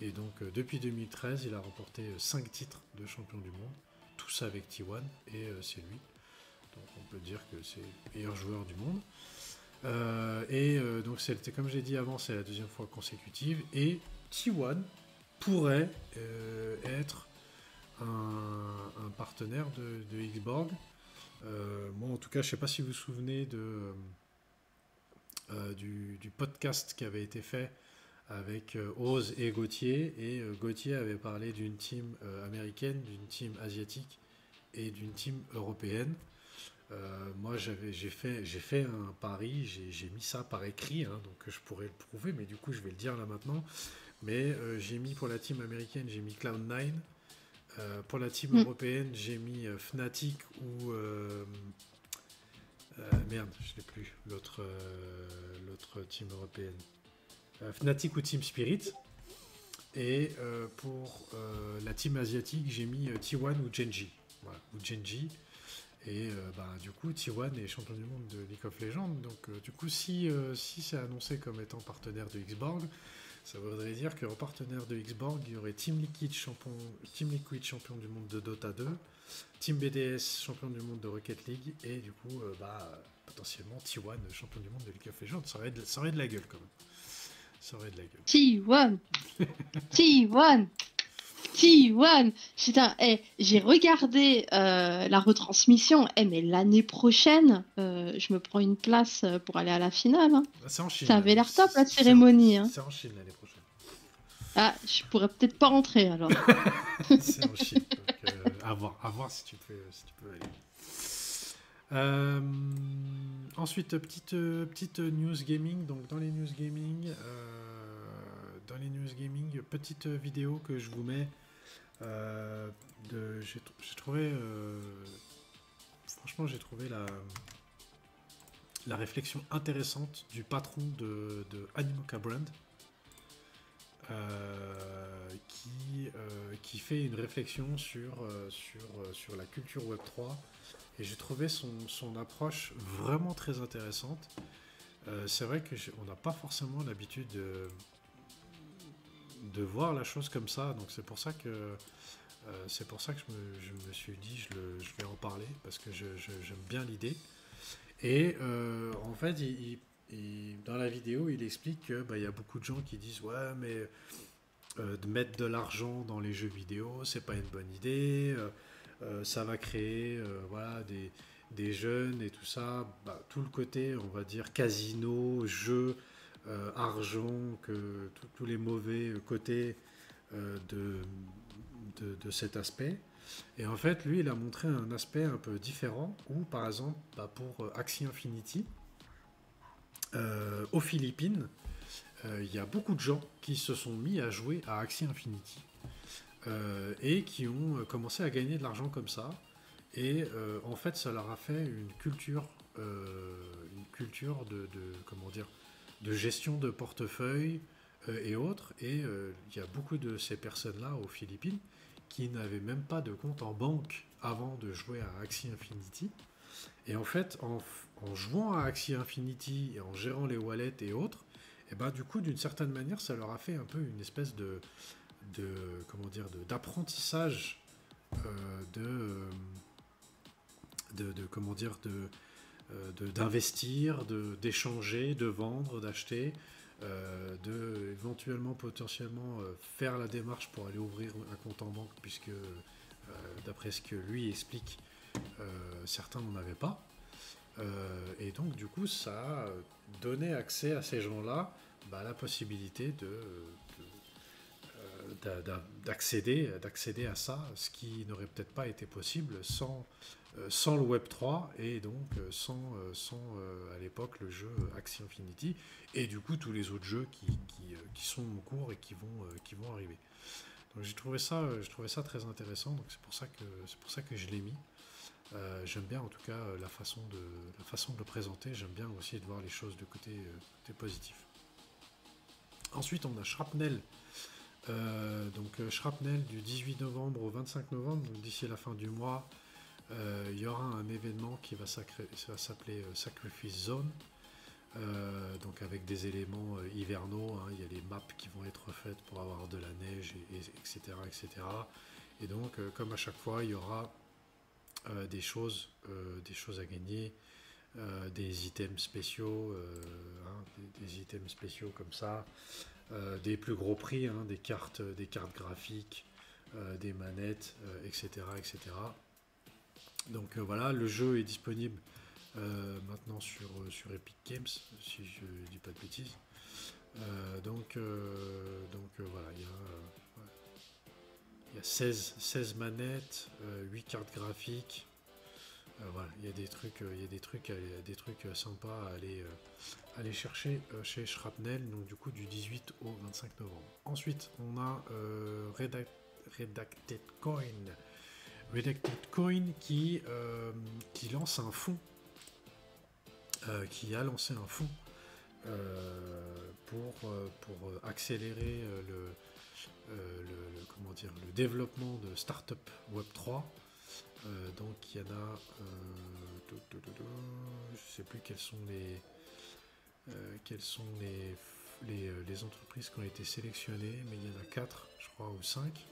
Et donc depuis 2013, il a remporté 5 titres de champion du monde, tous avec T1, et c'est lui. Donc on peut dire que c'est le meilleur joueur du monde. Donc c'était, comme j'ai dit avant, c'est la 2e fois consécutive. Et T1 pourrait être un partenaire de Xborg. Moi en tout cas, je ne sais pas si vous vous souvenez du podcast qui avait été fait avec Oz et Gauthier, et Gauthier avait parlé d'une team américaine, d'une team asiatique et d'une team européenne. Moi j'ai fait un pari, j'ai mis ça par écrit, hein, donc je pourrais le prouver, mais du coup je vais le dire là maintenant. Mais j'ai mis pour la team américaine, j'ai mis Cloud9. Pour la team européenne, j'ai mis Fnatic ou merde, je l'ai plus, l'autre team européenne. Fnatic ou Team Spirit. Et pour la team asiatique, j'ai mis T1 ou Genji. Voilà, ou Genji. Et du coup, T1 est champion du monde de League of Legends. Donc, du coup, si c'est annoncé comme étant partenaire de Xborg, ça voudrait dire qu'en partenaire de Xborg, il y aurait Team Liquid champion du monde de Dota 2, Team BDS champion du monde de Rocket League, et du coup, potentiellement T1 champion du monde de League of Legends. Ça aurait de la gueule quand même. Ça aurait de la gueule. T1 T1 T1 Putain, j'ai regardé la retransmission. Mais l'année prochaine, je me prends une place pour aller à la finale. Hein. C'est en Chine. Ça avait l'air top, la cérémonie. C'est en Chine l'année prochaine. Ah, je pourrais peut-être pas rentrer alors. C'est en Chine. Donc, à voir si tu peux aller. Ensuite, petite news gaming. Donc, dans les news gaming, petite vidéo que je vous mets. J'ai trouvé, franchement, j'ai trouvé la réflexion intéressante du patron de Animoca Brand, qui fait une réflexion sur la culture Web3. Et j'ai trouvé son approche vraiment très intéressante. C'est vrai qu'on n'a pas forcément l'habitude de voir la chose comme ça, donc c'est pour ça que je me suis dit je vais en parler parce que j'aime bien l'idée. Et en fait, dans la vidéo, il explique que y a beaucoup de gens qui disent ouais, mais de mettre de l'argent dans les jeux vidéo, c'est pas une bonne idée. Ça va créer voilà des jeunes et tout ça. Tout le côté, on va dire casino, jeu, argent, que tous les mauvais côtés de cet aspect. Et en fait, lui, il a montré un aspect un peu différent où, par exemple, pour Axie Infinity, aux Philippines, il y a beaucoup de gens qui se sont mis à jouer à Axie Infinity et qui ont commencé à gagner de l'argent comme ça. Et en fait, ça leur a fait une culture comment dire, de gestion de portefeuille et autres. Et il y a beaucoup de ces personnes-là aux Philippines qui n'avaient même pas de compte en banque avant de jouer à Axie Infinity. Et en fait, en jouant à Axie Infinity et en gérant les wallets et autres, et du coup, d'une certaine manière, ça leur a fait un peu une espèce d'apprentissage d'investir, d'échanger, de vendre, d'acheter, éventuellement, potentiellement faire la démarche pour aller ouvrir un compte en banque, puisque d'après ce que lui explique, certains n'en avaient pas. Et donc du coup ça donnait accès à ces gens-là à la possibilité d'accéder à ça, ce qui n'aurait peut-être pas été possible sans le Web3 et donc sans à l'époque le jeu Axie Infinity et du coup tous les autres jeux qui sont en cours et qui vont arriver. Donc j'ai trouvé ça très intéressant, donc c'est pour ça que je l'ai mis. J'aime bien en tout cas la façon de le présenter, j'aime bien aussi de voir les choses de côté positif. Ensuite on a Shrapnel. Shrapnel du 18 novembre au 25 novembre, donc d'ici la fin du mois, il y aura un événement qui va s'appeler Sacrifice Zone, donc avec des éléments hivernaux, hein, il y a les maps qui vont être faites pour avoir de la neige, etc., etc. Et donc, comme à chaque fois, il y aura des choses à gagner, des items spéciaux, des items spéciaux comme ça. Des plus gros prix, hein, des cartes graphiques, des manettes, etc., etc. Donc voilà, le jeu est disponible maintenant sur Epic Games, si je ne dis pas de bêtises. Voilà, il y a 16 manettes, 8 cartes graphiques. Voilà, il y a des trucs sympas à aller chercher chez Shrapnel, donc du coup du 18 au 25 novembre. Ensuite, on a Redacted Coin. Redacted Coin qui lance un fonds, qui a lancé un fonds pour accélérer le développement de start-up Web3. Donc il y en a, je ne sais plus quelles sont les entreprises qui ont été sélectionnées, mais il y en a 4, je crois, ou 5.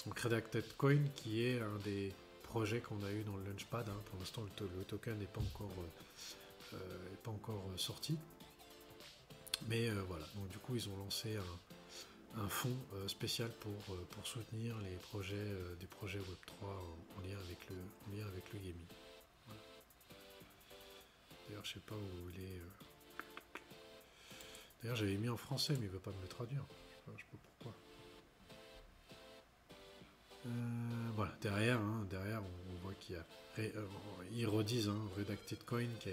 Donc Redacted Coin, qui est un des projets qu'on a eu dans le Launchpad, hein. Pour l'instant le token n'est pas encore sorti. Mais voilà, donc du coup ils ont lancé un fonds spécial pour soutenir les projets des projets Web3 en lien avec le gaming. Voilà. D'ailleurs, je sais pas où il est. D'ailleurs, j'avais mis en français, mais il veut pas me le traduire. Je sais pas pourquoi. Voilà, derrière, on voit qu'il y a. Ils redisent, Redacted Coin qui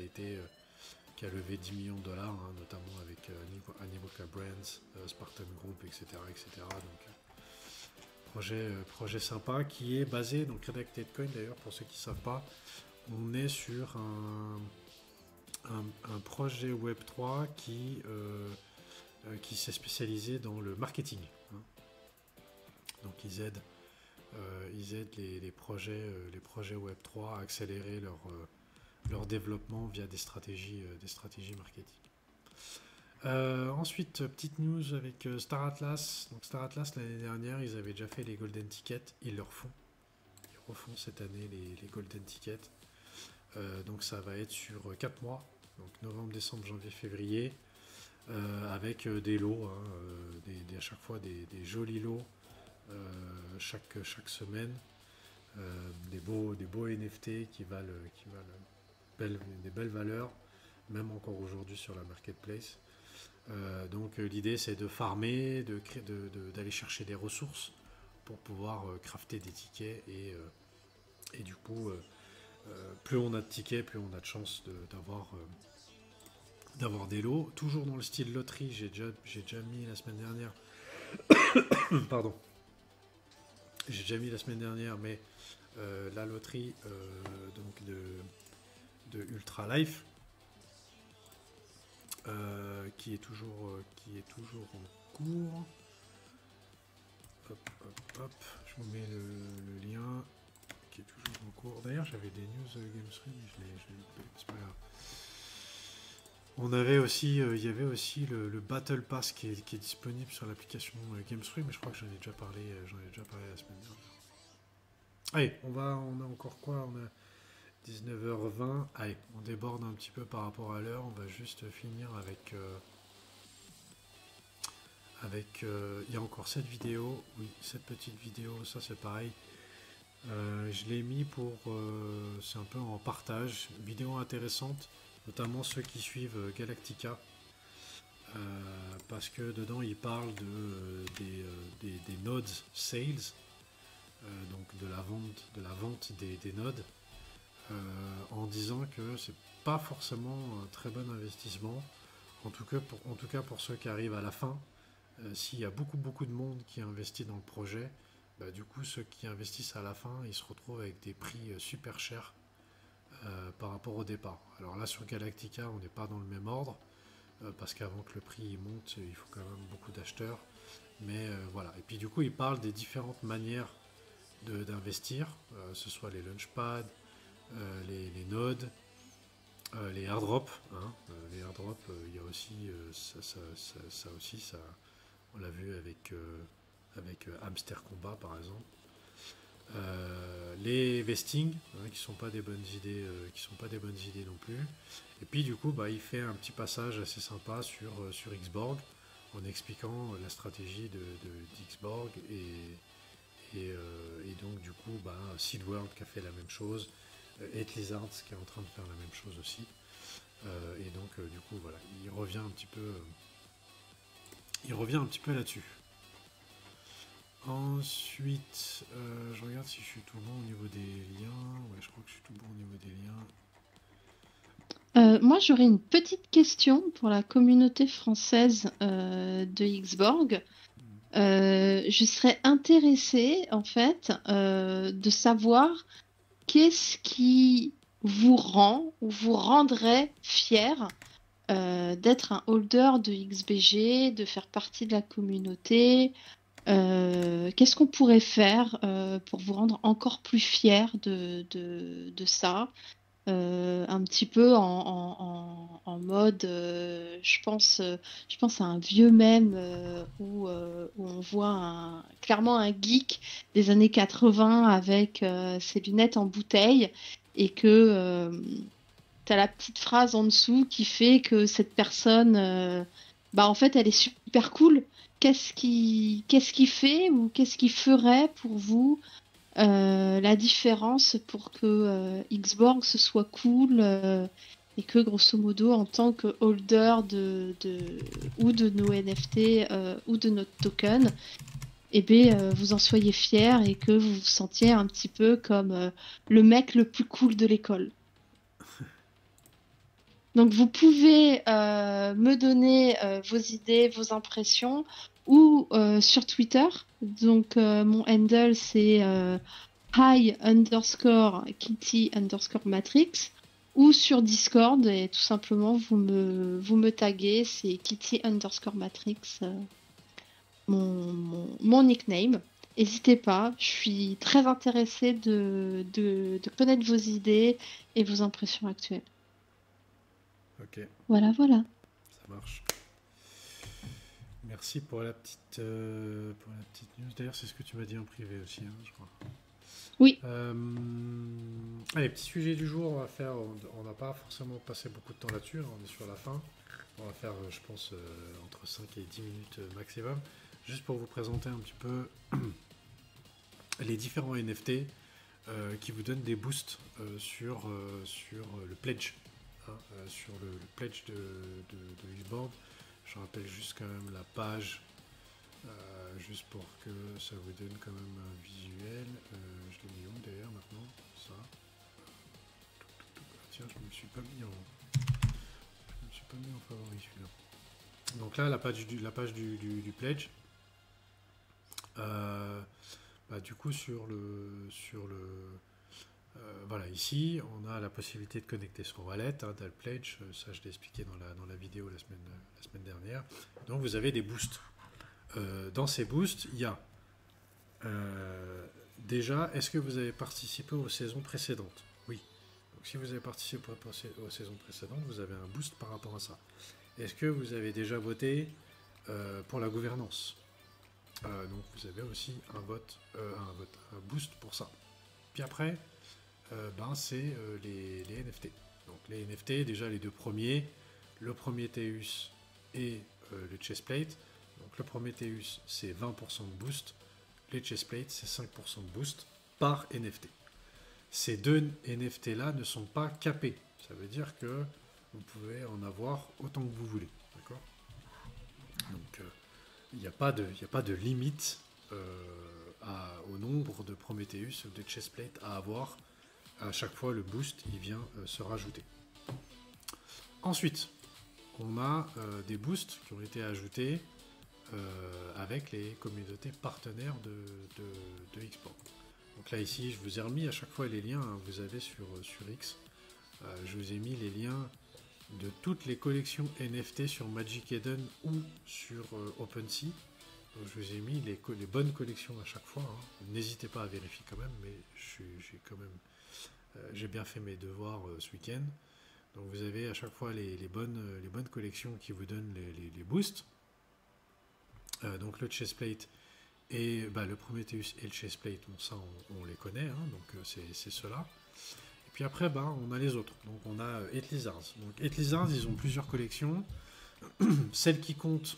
a levé 10 millions de dollars, notamment avec Animoca Brands, Spartan Group, etc. Donc, projet sympa qui est basé, donc Redacted Coin d'ailleurs, pour ceux qui ne savent pas, on est sur un projet Web3 qui s'est spécialisé dans le marketing. Hein. Donc ils aident les projets Web3 à accélérer leur développement via des stratégies marketing. Ensuite, petite news avec Star Atlas. Donc Star Atlas, l'année dernière, ils avaient déjà fait les Golden Tickets. Ils refont cette année les Golden Tickets. Donc ça va être sur 4 mois. Donc novembre, décembre, janvier, février. Avec des lots, à chaque fois des jolis lots chaque semaine. Des beaux NFT qui valent des belles valeurs, même encore aujourd'hui sur la marketplace. Donc l'idée c'est de farmer, d'aller chercher des ressources pour pouvoir crafter des tickets et du coup plus on a de tickets, plus on a de chances d'avoir des lots. Toujours dans le style loterie, j'ai déjà mis la semaine dernière pardon, j'ai déjà mis la semaine dernière, mais la loterie donc de Ultra Life qui est toujours en cours. Hop, je vous mets le lien qui est toujours en cours. D'ailleurs, j'avais des news GameStream, je l'ai loupé, c'est pas grave. Il y avait aussi le Battle Pass qui est disponible sur l'application GameStream, mais je crois que j'en ai déjà parlé la semaine dernière. Allez, on a encore quoi? On a 19h20. Allez, on déborde un petit peu par rapport à l'heure. On va juste finir avec il y a encore cette vidéo. Oui, cette petite vidéo, ça c'est pareil. Je l'ai mis pour... c'est un peu en partage. Vidéo intéressante, notamment ceux qui suivent Galactica. Parce que dedans, il parle des nodes sales, donc de la vente des nodes, en disant que c'est pas forcément un très bon investissement, en tout cas pour ceux qui arrivent à la fin. S'il y a beaucoup de monde qui investit dans le projet, bah, du coup ceux qui investissent à la fin, ils se retrouvent avec des prix super chers par rapport au départ. Alors là sur Galactica, on n'est pas dans le même ordre, parce qu'avant que le prix monte, il faut quand même beaucoup d'acheteurs. Mais voilà. Et puis du coup, il parle des différentes manières d'investir, ce soit les launchpads, les nodes, les airdrops. Hein. Les airdrops, il y a aussi ça aussi, on l'a vu avec Hamster Combat par exemple. Les vestings, hein, qui sont pas des bonnes idées, non plus. Et puis du coup, bah, il fait un petit passage assez sympa sur Xborg en expliquant la stratégie d'Xborg et donc du coup, bah, Seedworld qui a fait la même chose, Eight Lizards qui est en train de faire la même chose aussi. Et donc du coup, voilà, il revient un petit peu là-dessus. Ensuite, je regarde si je suis tout bon au niveau des liens. Ouais, je crois que je suis tout bon au niveau des liens. Moi, j'aurais une petite question pour la communauté française de Xborg. Je serais intéressée, en fait, de savoir qu'est-ce qui vous rend ou vous rendrait fier d'être un holder de XBG, de faire partie de la communauté. Qu'est-ce qu'on pourrait faire pour vous rendre encore plus fier de ça? Un petit peu en mode, je pense à un vieux mème où on voit clairement un geek des années 80 avec ses lunettes en bouteille et que tu as la petite phrase en dessous qui fait que cette personne, bah en fait, elle est super cool. Qu'est-ce qui fait ou qu'est-ce qui ferait pour vous la différence pour que Xborg ce soit cool et que grosso modo en tant que holder ou de nos NFT ou de notre token, eh bien, vous en soyez fiers et que vous vous sentiez un petit peu comme le mec le plus cool de l'école. Donc vous pouvez me donner vos idées, vos impressions ou sur Twitter. Donc mon handle c'est hi_kitty_matrix ou sur Discord et tout simplement vous me taguez, c'est kitty_matrix mon nickname. N'hésitez pas, je suis très intéressée de connaître vos idées et vos impressions actuelles. Ok, Voilà, voilà. ça marche. Merci pour la petite news. D'ailleurs, c'est ce que tu m'as dit en privé aussi, hein, je crois. Oui. Allez, petit sujet du jour, on n'a pas forcément passé beaucoup de temps là-dessus, hein, on est sur la fin. On va faire, je pense, entre 5 et 10 minutes maximum, juste pour vous présenter un petit peu les différents NFT qui vous donnent des boosts sur le pledge, hein, sur le pledge de Xborg. Je rappelle juste quand même la page, juste pour que ça vous donne quand même un visuel. Je l'ai mis où d'ailleurs maintenant? Ça. Tiens, je me suis pas mis en favori celui-là. Donc là, la page du pledge. Bah, du coup, voilà, ici, on a la possibilité de connecter son wallet, hein, dans le pledge. Ça, je l'ai expliqué dans la vidéo la semaine dernière. Donc, vous avez des boosts. Dans ces boosts, il y a déjà, est-ce que vous avez participé aux saisons précédentes? Oui. Donc, si vous avez participé aux saisons précédentes, vous avez un boost par rapport à ça. Est-ce que vous avez déjà voté pour la gouvernance? Donc vous avez aussi un boost pour ça. Puis après, c'est les NFT. Donc les NFT, déjà les deux premiers, le premier Teus et le chestplate. Donc le premier Teus c'est 20% de boost, les chestplates c'est 5% de boost. par NFT. Ces deux NFT là ne sont pas capés. Ça veut dire que vous pouvez en avoir autant que vous voulez. D'accord? Donc il n'y a pas de limite au nombre de Prometheus ou de chestplate à avoir. À chaque fois le boost il vient se rajouter. Ensuite, on a des boosts qui ont été ajoutés avec les communautés partenaires de Xport. Donc là ici, je vous ai remis à chaque fois les liens, hein, vous avez sur X. Je vous ai mis les liens de toutes les collections NFT sur Magic Eden ou sur OpenSea. Donc je vous ai mis les bonnes collections à chaque fois. Hein. N'hésitez pas à vérifier quand même, mais j'ai bien fait mes devoirs ce week-end. Donc vous avez à chaque fois les bonnes collections qui vous donnent les boosts. Donc le chestplate et le Prometheus et le chestplate, bon, ça on les connaît, hein, donc c'est ceux-là. Et puis après, on a les autres. Donc on a Eight Lizards. Donc Eight Lizards, ils ont plusieurs collections. Celle qui compte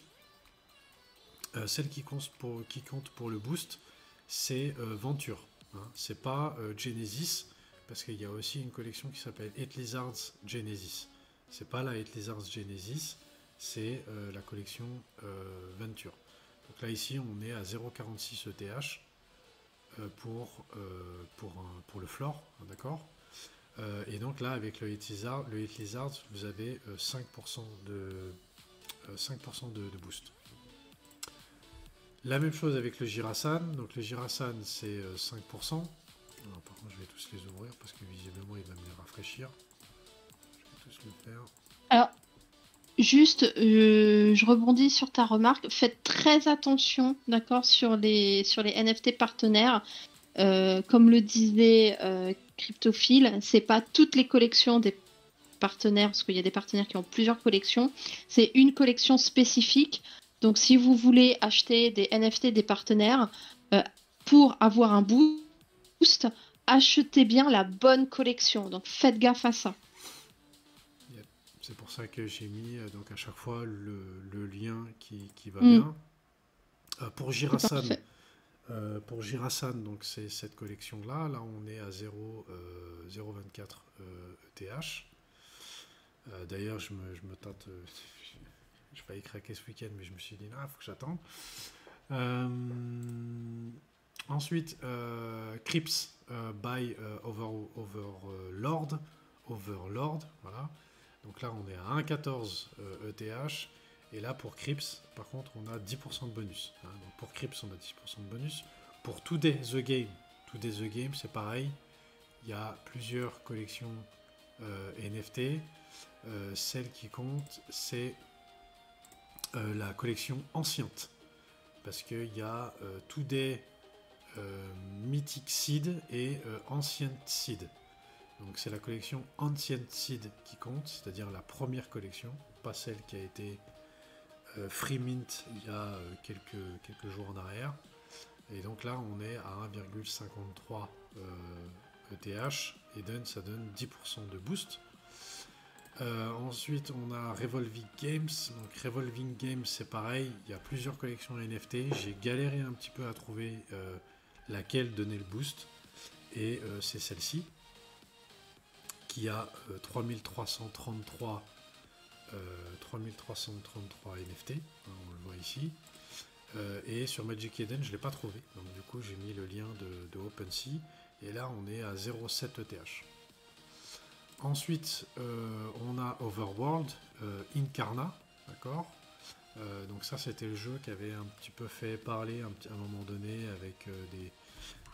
pour le boost, c'est Venture. Hein. C'est pas Genesis, parce qu'il y a aussi une collection qui s'appelle Eight Lizards Genesis. C'est pas la Eight Lizards Genesis, c'est la collection Venture. Donc là ici on est à 0,46 ETH pour le floor, hein, d'accord. Et donc là avec le Eight Lizards, vous avez 5% de boost. La même chose avec le Girasan. Donc le Girasan c'est 5%. Alors, par contre je vais tous les ouvrir parce que visiblement il va me les rafraîchir. Je vais tous le faire. Alors, juste, je rebondis sur ta remarque. Faites très attention, d'accord, sur les NFT partenaires. Comme le disait Cryptophile, c'est pas toutes les collections des partenaires, parce qu'il y a des partenaires qui ont plusieurs collections. C'est une collection spécifique. Donc, si vous voulez acheter des NFT des partenaires pour avoir un boost, achetez bien la bonne collection. Donc, faites gaffe à ça. C'est pour ça que j'ai mis donc à chaque fois le lien qui va bien. Pour Girasan, donc c'est cette collection-là. Là, on est à 0,24 ETH. D'ailleurs, je me tente. Je vais craquer ce week-end, mais je me suis dit, il faut que j'attende. Ensuite, Crips by Overlord. Voilà. Donc là, on est à 1,14 ETH. Et là, pour Crips, par contre, on a 10% de bonus. Hein. Donc pour Crips, on a 10% de bonus. Pour Today The Game, c'est pareil. Il y a plusieurs collections NFT. Celle qui compte, c'est la collection anciente. Parce qu'il y a Today Mythic Seed et Ancient Seed. Donc c'est la collection Ancient Seed qui compte, c'est-à-dire la première collection, pas celle qui a été free mint il y a quelques jours en arrière. Et donc là on est à 1,53 ETH et ça donne 10% de boost. Ensuite on a Revolving Games. Donc Revolving Games c'est pareil, il y a plusieurs collections NFT. J'ai galéré un petit peu à trouver laquelle donnait le boost. Et c'est celle-ci qui a 3333 NFT, hein, on le voit ici. Et sur Magic Eden, je ne l'ai pas trouvé. Donc du coup, j'ai mis le lien de OpenSea. Et là, on est à 0,7 ETH. Ensuite, on a Overworld Incarna. D'accord. Donc ça, c'était le jeu qui avait un petit peu fait parler à un moment donné avec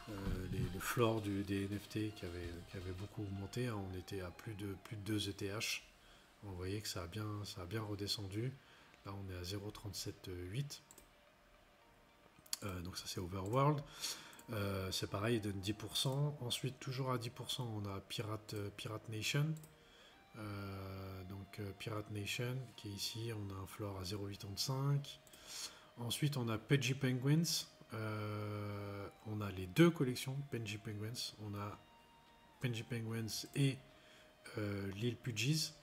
le floor des NFT qui avait beaucoup augmenté. Hein. On était à plus de 2 ETH. On voyait que ça a bien redescendu. Là, on est à 0,378. Donc ça, c'est Overworld. C'est pareil, il donne 10%. Ensuite, toujours à 10%, on a Pirate Nation. Donc Pirate Nation, qui est ici, on a un floor à 0,85. Ensuite, on a Pudgy Penguins. On a les deux collections Pudgy Penguins. On a Pudgy Penguins et Lil Pudgies.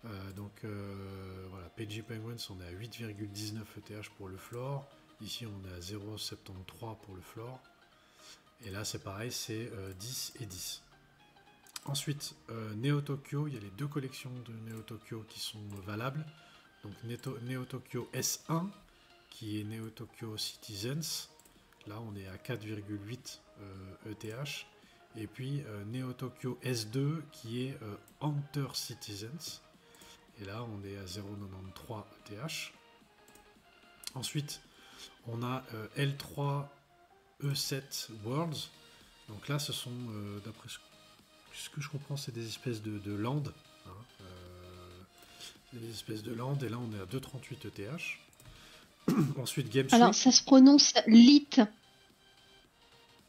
Voilà, Pudgy Penguins, on est à 8,19 ETH pour le floor. Ici, on est à 0,73 pour le floor. Et là, c'est pareil, c'est 10 et 10. Ensuite, Neo Tokyo, il y a les deux collections de Neo Tokyo qui sont valables. Donc Neo Tokyo S1, qui est Neo Tokyo Citizens. Là, on est à 4,8 ETH. Et puis Neo Tokyo S2, qui est Hunter Citizens. Et là, on est à 0,93 ETH. Ensuite, on a L3 E7 Worlds. Donc là, ce sont, d'après ce que je comprends, c'est des espèces de land. Hein, des espèces de land. Et là, on est à 2,38 ETH. Ensuite, Game Street. Alors, ça se prononce lit.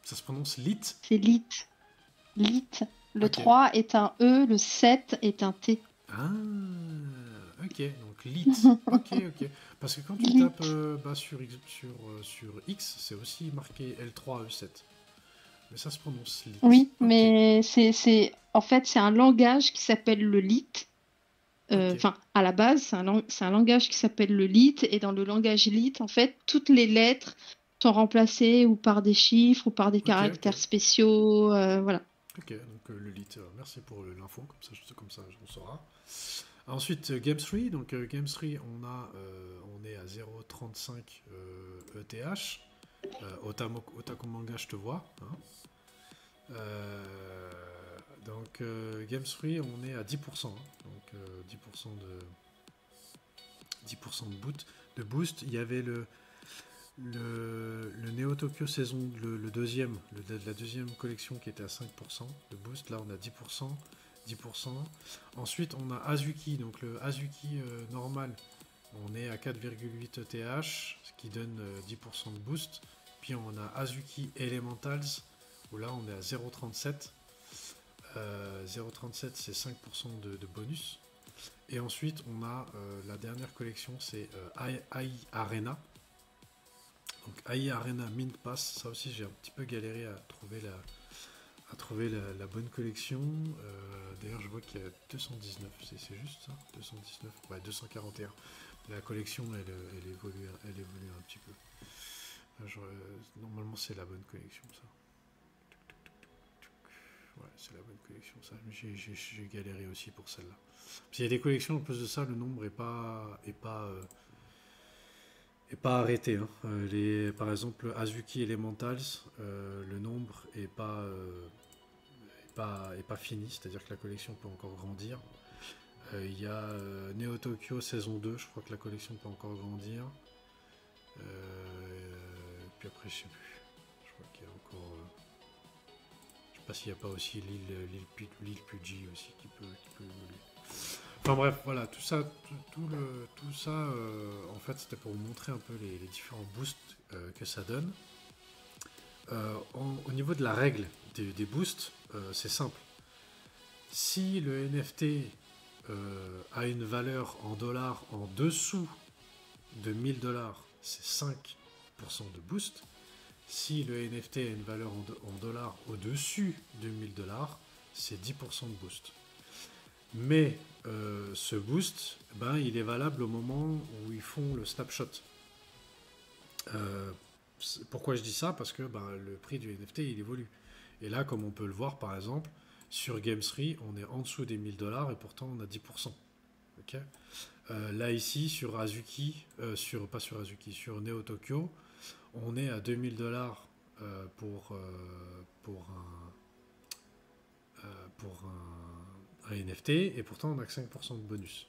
Ça se prononce lit. C'est lit. Lit. Le Ok. 3 est un E, le 7 est un T. Ah, ok, donc lit. Ok, ok. Parce que quand tu Lit. tapes sur X, c'est aussi marqué L3E7. Mais ça se prononce lit. Oui, Ok, mais en fait, c'est un langage qui s'appelle le lit. ok, Enfin, à la base, c'est un langage qui s'appelle le lit. Et dans le langage lit, en fait, toutes les lettres sont remplacées ou par des chiffres ou par des ok, ok. caractères spéciaux. Voilà. Ok, donc le lit, merci pour l'info, comme ça on saura. Ensuite, Game 3, donc Game 3, on est à 0,35 ETH. Otaku Manga, je te vois. Hein. Donc, Game 3, on est à 10%. Hein. Donc, 10% de boost. Il y avait le Neo Tokyo saison, le deuxième, la deuxième collection qui était à 5% de boost. Là, on a 10%. 10%. Ensuite, on a Azuki, donc le Azuki normal, on est à 4,8 ETH, ce qui donne 10% de boost. Puis on a Azuki Elementals, où là on est à 0,37. 0,37 c'est 5% de bonus. Et ensuite, on a la dernière collection, c'est AI Arena. Donc AI Arena Mint Pass, ça aussi j'ai un petit peu galéré à trouver la bonne collection. D'ailleurs, je vois qu'il y a 219, c'est juste ça 219, ouais, 241. La collection, elle évolue un petit peu. Normalement, c'est la bonne collection, ça. Ouais, c'est la bonne collection, ça. J'ai galéré aussi pour celle-là. Puis il y a des collections, en plus de ça, le nombre est pas arrêté. Hein. Par exemple, Azuki Elementals, le nombre est pas fini, c'est-à-dire que la collection peut encore grandir. Il y a Neo Tokyo saison 2, je crois que la collection peut encore grandir. Puis après, je sais plus. Je crois qu'il y a encore. Je sais pas s'il n'y a pas aussi l'île Puji aussi qui peut évoluer. Enfin bref, voilà, tout ça, en fait, c'était pour vous montrer un peu les différents boosts que ça donne. Au niveau de la règle des boosts, c'est simple. Si le NFT a une valeur en dollars en dessous de 1000 dollars, c'est 5% de boost. Si le NFT a une valeur en dollars au-dessus de 1000 dollars, c'est 10% de boost. Mais ce boost, il est valable au moment où ils font le snapshot. Pourquoi je dis ça? Parce que le prix du NFT, il évolue. Et là, comme on peut le voir, par exemple, sur Game3, on est en dessous des 1000 dollars et pourtant on a 10%. Okay, là, ici, sur Azuki, sur Neo Tokyo, on est à 2000 dollars pour un NFT et pourtant on a que 5% de bonus.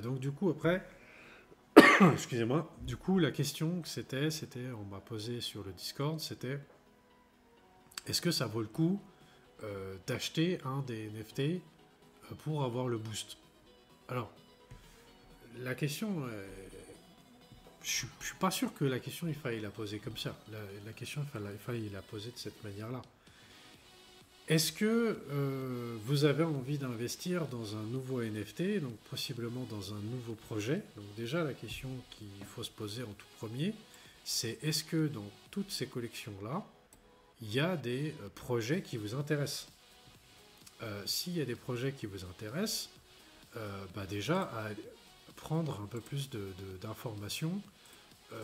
Donc, du coup, après, excusez-moi, du coup, la question que on m'a posé sur le Discord, c'était est-ce que ça vaut le coup d'acheter un des NFT pour avoir le boost? Alors, la question, je suis pas sûr que la question, il faille la poser comme ça. La question, il faille la poser de cette manière-là. Est-ce que vous avez envie d'investir dans un nouveau NFT, donc possiblement dans un nouveau projet? Donc déjà, la question qu'il faut se poser en tout premier, c'est est-ce que dans toutes ces collections-là, il y a des projets qui vous intéressent? S'il y a des projets qui vous intéressent, déjà, à prendre un peu plus d'informations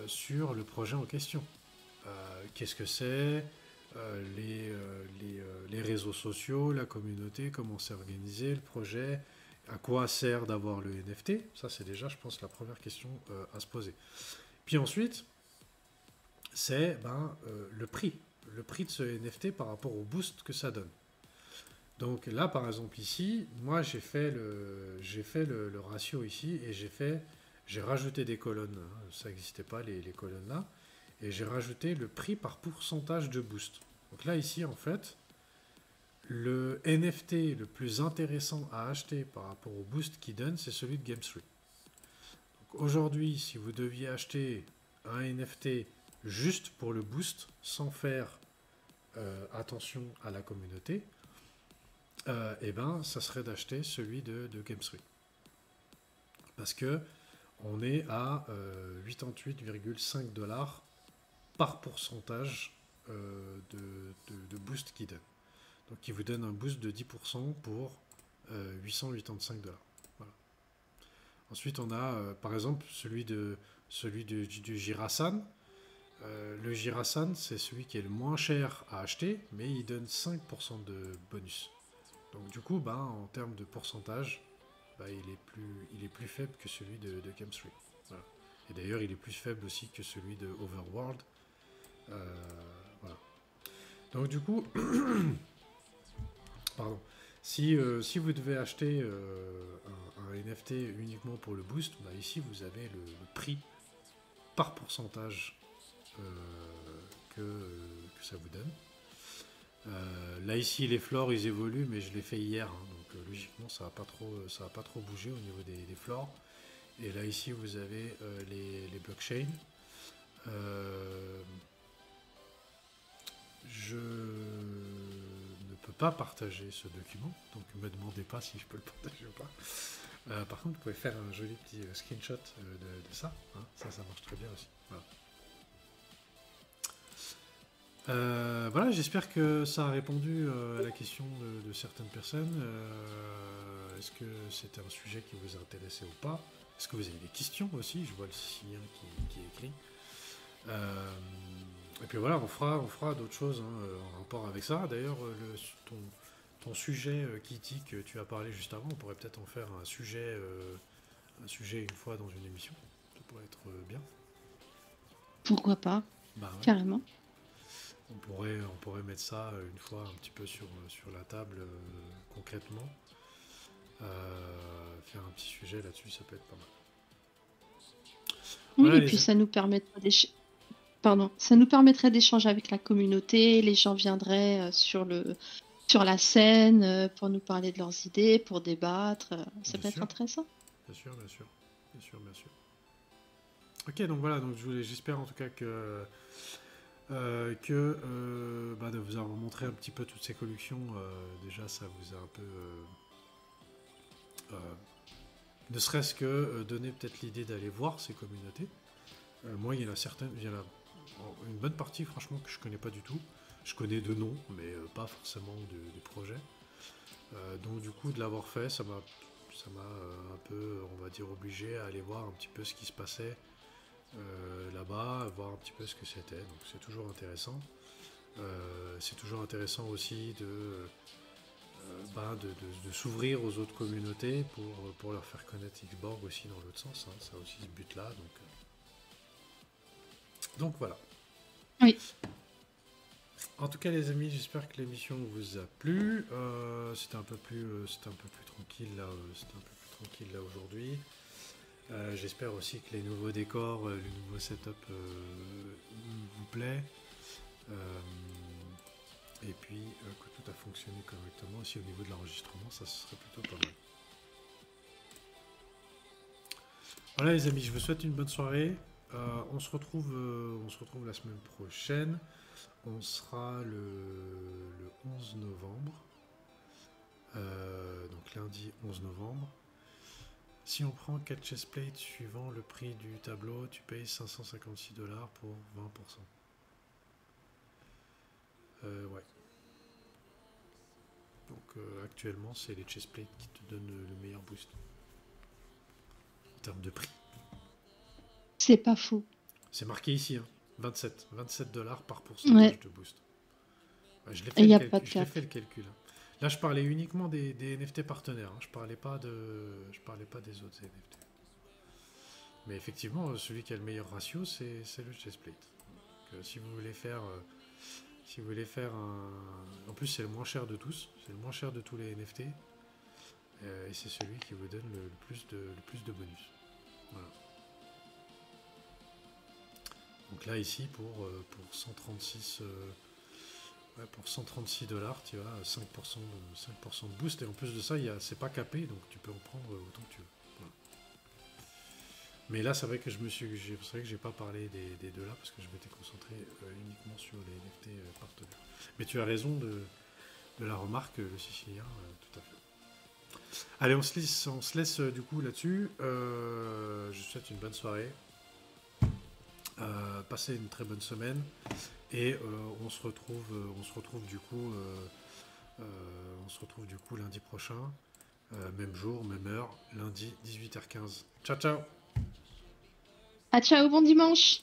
sur le projet en question. Qu'est-ce que c'est? les réseaux sociaux, la communauté, comment c'est organisé, le projet, à quoi sert d'avoir le NFT. Ça, c'est déjà, je pense, la première question à se poser. Puis ensuite, c'est le prix. Le prix de ce NFT par rapport au boost que ça donne. Donc là, par exemple, ici, moi, j'ai fait le ratio ici et j'ai rajouté des colonnes. Hein, ça n'existait pas, les colonnes là. Et j'ai rajouté le prix par pourcentage de boost. Donc là, ici, en fait, le NFT le plus intéressant à acheter par rapport au boost qu'il donne, c'est celui de Game3. Aujourd'hui, si vous deviez acheter un NFT juste pour le boost, sans faire attention à la communauté, ça serait d'acheter celui de Game3. Parce que on est à 88,5 $ par pourcentage de boost qu'il donne. Donc il vous donne un boost de 10% pour 885 $. Voilà. Ensuite on a par exemple celui du Girasan. Le Girasan, c'est celui qui est le moins cher à acheter, mais il donne 5% de bonus. Donc du coup, en termes de pourcentage, il est plus faible que celui de Game3. Voilà. Et d'ailleurs, il est plus faible aussi que celui de Overworld. Voilà. Donc du coup, pardon. Si vous devez acheter un NFT uniquement pour le boost, ici vous avez le prix par pourcentage que ça vous donne. Là ici les flores ils évoluent, mais je l'ai fait hier, hein, donc logiquement ça va pas trop bouger au niveau des flores. Et là ici vous avez les blockchains. Je ne peux pas partager ce document, donc ne me demandez pas si je peux le partager ou pas. Par contre vous pouvez faire un joli petit screenshot de ça, hein, ça marche très bien aussi. Voilà. Voilà, j'espère que ça a répondu à la question de certaines personnes. Est-ce que c'était un sujet qui vous intéressait ou pas? Est-ce que vous avez des questions aussi? Je vois le signal qui est écrit. Et puis voilà, on fera d'autres choses en rapport avec ça. D'ailleurs, ton sujet, Kitty, que tu as parlé juste avant, on pourrait peut-être en faire un sujet une fois dans une émission. Ça pourrait être bien. Pourquoi pas? Ouais. Carrément. On pourrait mettre ça une fois un petit peu sur la table concrètement. Faire un petit sujet là-dessus, ça peut être pas mal. Oui, voilà, et puis ça nous permettrait d'échanger avec la communauté, les gens viendraient sur la scène pour nous parler de leurs idées, pour débattre, ça peut être intéressant. Bien sûr. Ok, donc voilà, j'espère en tout cas que de vous avoir montré un petit peu toutes ces collections, déjà ça vous a un peu ne serait-ce que donner peut-être l'idée d'aller voir ces communautés. Moi il y en a une bonne partie franchement que je connais pas du tout. Je connais de noms, mais pas forcément de projets. Donc du coup de l'avoir fait, ça m'a un peu, on va dire, obligé à aller voir un petit peu ce qui se passait là-bas, voir un petit peu ce que c'était. Donc c'est toujours intéressant. C'est toujours intéressant aussi de s'ouvrir aux autres communautés pour leur faire connaître Xborg aussi dans l'autre sens. Hein. Ça a aussi ce but-là. Donc voilà. Oui. En tout cas les amis, j'espère que l'émission vous a plu. C'était un peu plus tranquille là. Aujourd'hui. J'espère aussi que les nouveaux décors, le nouveau setup vous plaît. Et puis que tout a fonctionné correctement aussi au niveau de l'enregistrement, ça serait plutôt pas mal. Voilà les amis, je vous souhaite une bonne soirée. On se retrouve la semaine prochaine. On sera le 11 novembre. Donc lundi 11 novembre. Si on prend 4 chestplates suivant le prix du tableau, tu payes 556 $ pour 20%. Ouais. Donc actuellement, c'est les chestplates qui te donnent le meilleur boost. En termes de prix. C'est pas faux. C'est marqué ici, hein. 27 $ par pourcentage de boost. Je l'ai Il fait, n'y a pas de je l'ai cap. fait le calcul. Là, je parlais uniquement des NFT partenaires. Hein. Je parlais pas des autres NFT. Mais effectivement, celui qui a le meilleur ratio, c'est le chestplate. Donc, si vous voulez faire un, en plus c'est le moins cher de tous, c'est le moins cher de tous les NFT, et c'est celui qui vous donne le plus de bonus. Voilà. Donc là ici pour 136 pour 136 dollars, tu as 5% de boost et en plus de ça, c'est pas capé donc tu peux en prendre autant que tu veux. Voilà. Mais là, c'est vrai que c'est vrai que j'ai pas parlé des deux là parce que je m'étais concentré uniquement sur les NFT partenaires. Mais tu as raison de la remarque, le Sicilien, tout à fait. Allez, on se laisse du coup là-dessus. Je vous souhaite une bonne soirée. Passez une très bonne semaine et on se retrouve du coup, lundi prochain, même jour, même heure, lundi 18h15. Ciao ciao. Ah, ciao, bon dimanche!